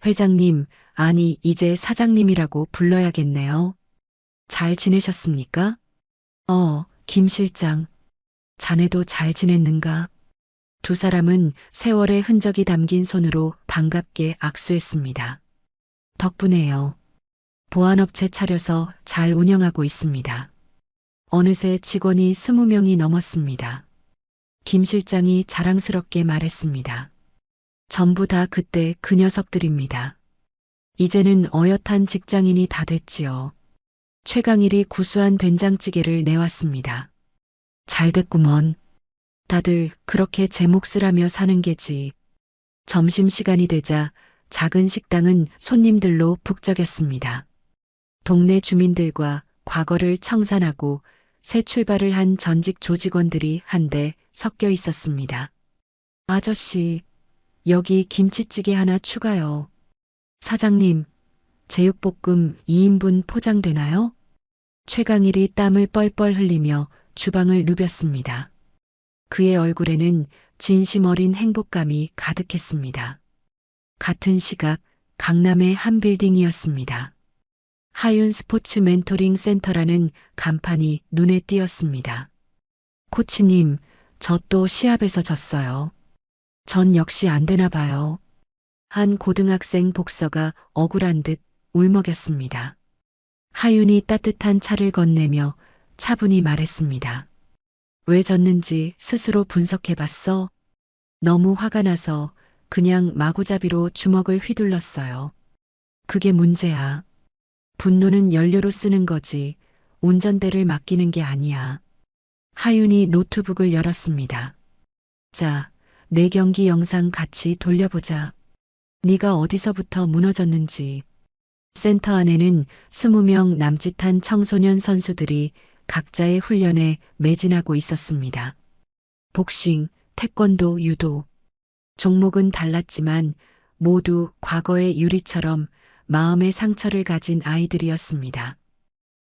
A: 회장님, 아니 이제 사장님이라고 불러야겠네요. 잘 지내셨습니까? 김 실장. 자네도 잘 지냈는가? 두 사람은 세월의 흔적이 담긴 손으로 반갑게 악수했습니다. 덕분에요. 보안업체 차려서 잘 운영하고 있습니다. 어느새 직원이 20명이 넘었습니다. 김 실장이 자랑스럽게 말했습니다. 전부 다 그때 그 녀석들입니다. 이제는 어엿한 직장인이 다 됐지요. 최강일이 구수한 된장찌개를 내왔습니다. 잘 됐구먼. 다들 그렇게 제 몫을 하며 사는 게지. 점심시간이 되자 작은 식당은 손님들로 북적였습니다. 동네 주민들과 과거를 청산하고 새 출발을 한 전직 조직원들이 한데 섞여 있었습니다. 아저씨, 여기 김치찌개 하나 추가요. 사장님, 제육볶음 2인분 포장되나요? 최강일이 땀을 뻘뻘 흘리며 주방을 누볐습니다. 그의 얼굴에는 진심 어린 행복감이 가득했습니다. 같은 시각 강남의 한 빌딩이었습니다. 하윤 스포츠 멘토링 센터라는 간판이 눈에 띄었습니다. 코치님, 저 또 시합에서 졌어요. 전 역시 안 되나 봐요. 한 고등학생 복서가 억울한 듯 울먹였습니다. 하윤이 따뜻한 차를 건네며 차분히 말했습니다. 왜 졌는지 스스로 분석해봤어? 너무 화가 나서 그냥 마구잡이로 주먹을 휘둘렀어요. 그게 문제야. 분노는 연료로 쓰는 거지 운전대를 맡기는 게 아니야. 하윤이 노트북을 열었습니다. 자, 내 경기 영상 같이 돌려보자. 네가 어디서부터 무너졌는지. 센터 안에는 20명 남짓한 청소년 선수들이 각자의 훈련에 매진하고 있었습니다. 복싱, 태권도, 유도. 종목은 달랐지만 모두 과거의 유리처럼 마음의 상처를 가진 아이들이었습니다.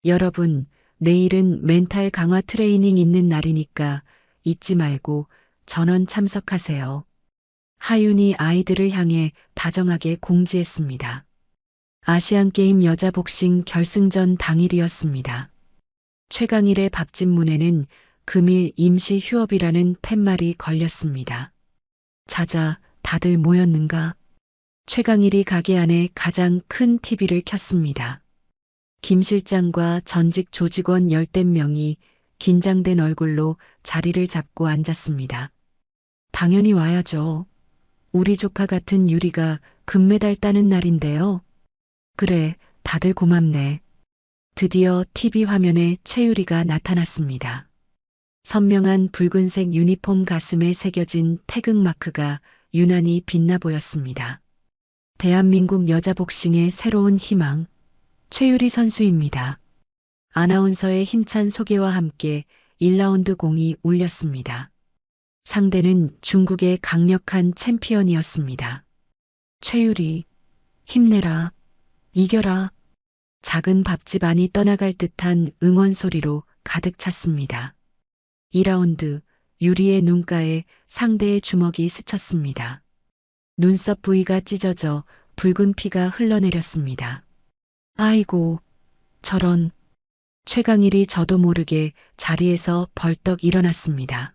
A: 여러분, 내일은 멘탈 강화 트레이닝 있는 날이니까 잊지 말고 전원 참석하세요. 하윤이 아이들을 향해 다정하게 공지했습니다. 아시안게임 여자 복싱 결승전 당일이었습니다. 최강일의 밥집문에는 금일 임시 휴업이라는 팻말이 걸렸습니다. 자자, 다들 모였는가? 최강일이 가게 안에 가장 큰 TV를 켰습니다. 김 실장과 전직 조직원 열댓 명이 긴장된 얼굴로 자리를 잡고 앉았습니다. 당연히 와야죠. 우리 조카 같은 유리가 금메달 따는 날인데요. 그래, 다들 고맙네. 드디어 TV 화면에 최유리가 나타났습니다. 선명한 붉은색 유니폼 가슴에 새겨진 태극 마크가 유난히 빛나 보였습니다. 대한민국 여자 복싱의 새로운 희망, 최유리 선수입니다. 아나운서의 힘찬 소개와 함께 1라운드 공이 울렸습니다. 상대는 중국의 강력한 챔피언이었습니다. 최유리, 힘내라, 이겨라. 작은 밥집 안이 떠나갈 듯한 응원 소리로 가득 찼습니다. 2라운드, 유리의 눈가에 상대의 주먹이 스쳤습니다. 눈썹 부위가 찢어져 붉은 피가 흘러내렸습니다. 아이고, 저런. 최강일이 저도 모르게 자리에서 벌떡 일어났습니다.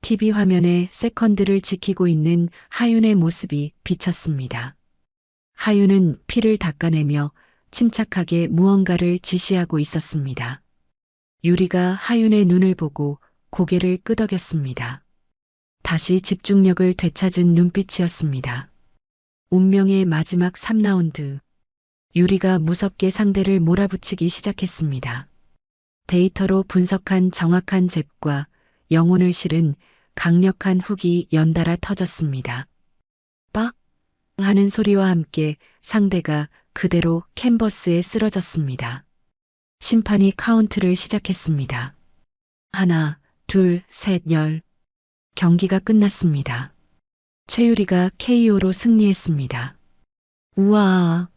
A: TV 화면에 세컨드를 지키고 있는 하윤의 모습이 비쳤습니다. 하윤은 피를 닦아내며 침착하게 무언가를 지시하고 있었습니다. 유리가 하윤의 눈을 보고 고개를 끄덕였습니다. 다시 집중력을 되찾은 눈빛이었습니다. 운명의 마지막 3라운드. 유리가 무섭게 상대를 몰아붙이기 시작했습니다. 데이터로 분석한 정확한 잽과 영혼을 실은 강력한 훅이 연달아 터졌습니다. 빡! 하는 소리와 함께 상대가 그대로 캔버스에 쓰러졌습니다. 심판이 카운트를 시작했습니다. 하나, 둘, 셋, 열. 경기가 끝났습니다. 최유리가 KO로 승리했습니다. 우와!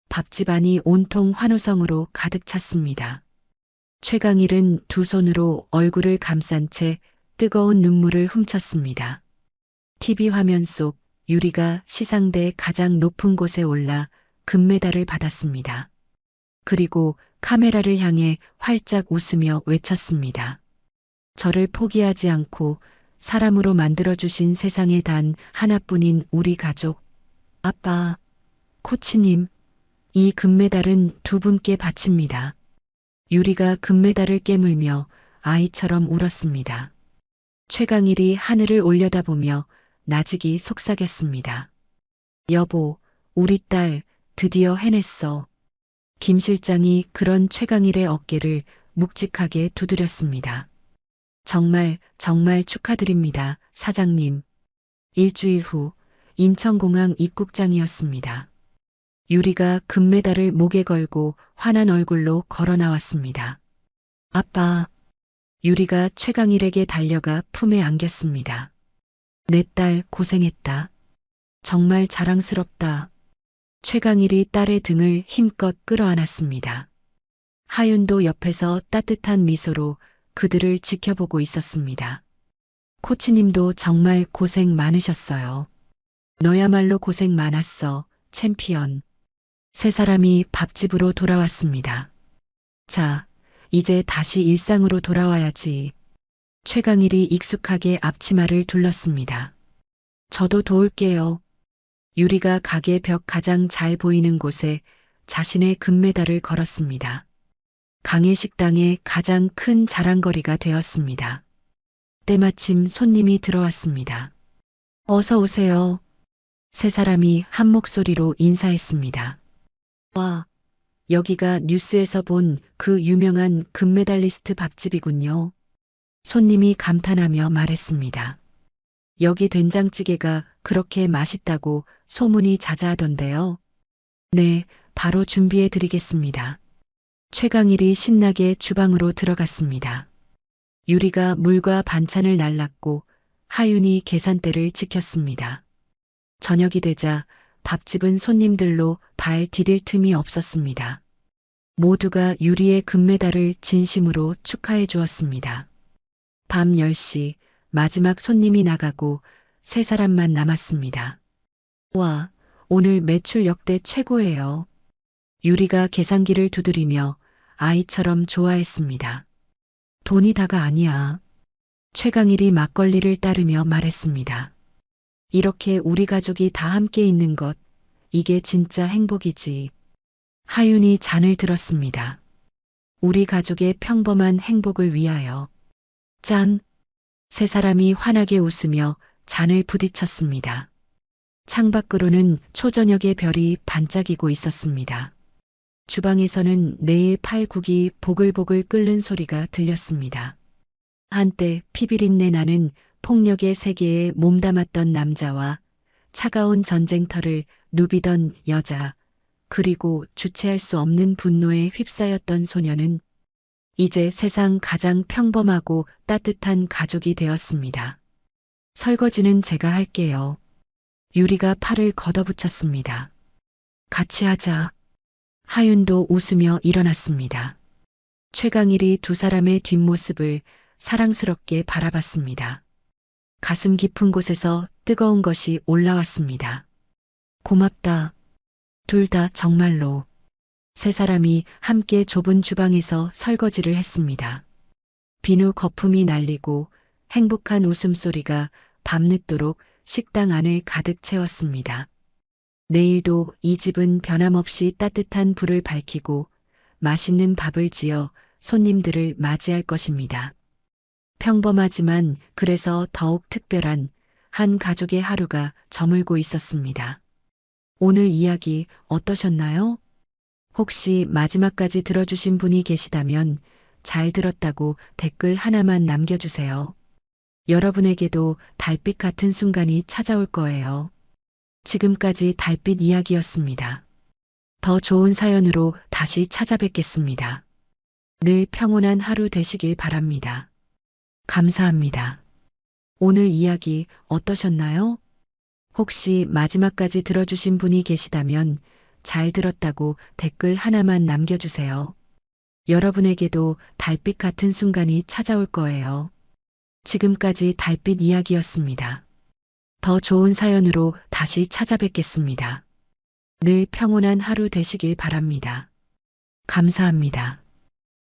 A: 밥집 안이 온통 환호성으로 가득 찼습니다. 최강일은 두 손으로 얼굴을 감싼 채 뜨거운 눈물을 훔쳤습니다. TV 화면 속 유리가 시상대 가장 높은 곳에 올라 금메달을 받았습니다. 그리고 카메라를 향해 활짝 웃으며 외쳤습니다. 저를 포기하지 않고 사람으로 만들어주신 세상에 단 하나뿐인 우리 가족. 아빠, 코치님, 이 금메달은 두 분께 바칩니다. 유리가 금메달을 깨물며 아이처럼 울었습니다. 최강일이 하늘을 올려다보며 나직이 속삭였습니다. 여보, 우리 딸 드디어 해냈어. 김 실장이 그런 최강일의 어깨를 묵직하게 두드렸습니다. 정말 축하드립니다, 사장님. 일주일 후 인천공항 입국장이었습니다. 유리가 금메달을 목에 걸고 환한 얼굴로 걸어 나왔습니다. 아빠. 유리가 최강일에게 달려가 품에 안겼습니다. 내 딸 고생했다. 정말 자랑스럽다. 최강일이 딸의 등을 힘껏 끌어안았습니다. 하윤도 옆에서 따뜻한 미소로 그들을 지켜보고 있었습니다. 코치님도 정말 고생 많으셨어요. 너야말로 고생 많았어, 챔피언. 세 사람이 밥집으로 돌아왔습니다. 자, 이제 다시 일상으로 돌아와야지. 최강일이 익숙하게 앞치마를 둘렀습니다. 저도 도울게요. 유리가 가게 벽 가장 잘 보이는 곳에 자신의 금메달을 걸었습니다. 강일 식당의 가장 큰 자랑거리가 되었습니다. 때마침 손님이 들어왔습니다. 어서 오세요. 세 사람이 한 목소리로 인사했습니다. 와, 여기가 뉴스에서 본 그 유명한 금메달리스트 밥집이군요. 손님이 감탄하며 말했습니다. 여기 된장찌개가 그렇게 맛있다고 소문이 자자하던데요. 네, 바로 준비해 드리겠습니다. 최강일이 신나게 주방으로 들어갔습니다. 유리가 물과 반찬을 날랐고 하윤이 계산대를 지켰습니다. 저녁이 되자 밥집은 손님들로 발 디딜 틈이 없었습니다. 모두가 유리의 금메달을 진심으로 축하해 주었습니다. 밤 10시 마지막 손님이 나가고 세 사람만 남았습니다. 와, 오늘 매출 역대 최고예요. 유리가 계산기를 두드리며 아이처럼 좋아했습니다. 돈이 다가 아니야. 최강일이 막걸리를 따르며 말했습니다. 이렇게 우리 가족이 다 함께 있는 것, 이게 진짜 행복이지. 하윤이 잔을 들었습니다. 우리 가족의 평범한 행복을 위하여. 짠! 세 사람이 환하게 웃으며 잔을 부딪혔습니다. 창밖으로는 초저녁의 별이 반짝이고 있었습니다. 주방에서는 내일 팔국이 보글보글 끓는 소리가 들렸습니다. 한때 피비린내 나는 폭력의 세계에 몸담았던 남자와 차가운 전쟁터를 누비던 여자, 그리고 주체할 수 없는 분노에 휩싸였던 소녀는 이제 세상 가장 평범하고 따뜻한 가족이 되었습니다. 설거지는 제가 할게요. 유리가 팔을 걷어붙였습니다. 같이 하자. 하윤도 웃으며 일어났습니다. 최강일이 두 사람의 뒷모습을 사랑스럽게 바라봤습니다. 가슴 깊은 곳에서 뜨거운 것이 올라왔습니다. 고맙다. 둘 다 정말로. 세 사람이 함께 좁은 주방에서 설거지를 했습니다. 비누 거품이 날리고 행복한 웃음소리가 밤늦도록 식당 안을 가득 채웠습니다. 내일도 이 집은 변함없이 따뜻한 불을 밝히고 맛있는 밥을 지어 손님들을 맞이할 것입니다. 평범하지만 그래서 더욱 특별한 한 가족의 하루가 저물고 있었습니다. 오늘 이야기 어떠셨나요? 혹시 마지막까지 들어주신 분이 계시다면 잘 들었다고 댓글 하나만 남겨주세요. 여러분에게도 달빛 같은 순간이 찾아올 거예요. 지금까지 달빛 이야기였습니다. 더 좋은 사연으로 다시 찾아뵙겠습니다. 늘 평온한 하루 되시길 바랍니다. 감사합니다. 오늘 이야기 어떠셨나요? 혹시 마지막까지 들어주신 분이 계시다면 잘 들었다고 댓글 하나만 남겨주세요. 여러분에게도 달빛 같은 순간이 찾아올 거예요. 지금까지 달빛 이야기였습니다. 더 좋은 사연으로 다시 찾아뵙겠습니다. 늘 평온한 하루 되시길 바랍니다. 감사합니다.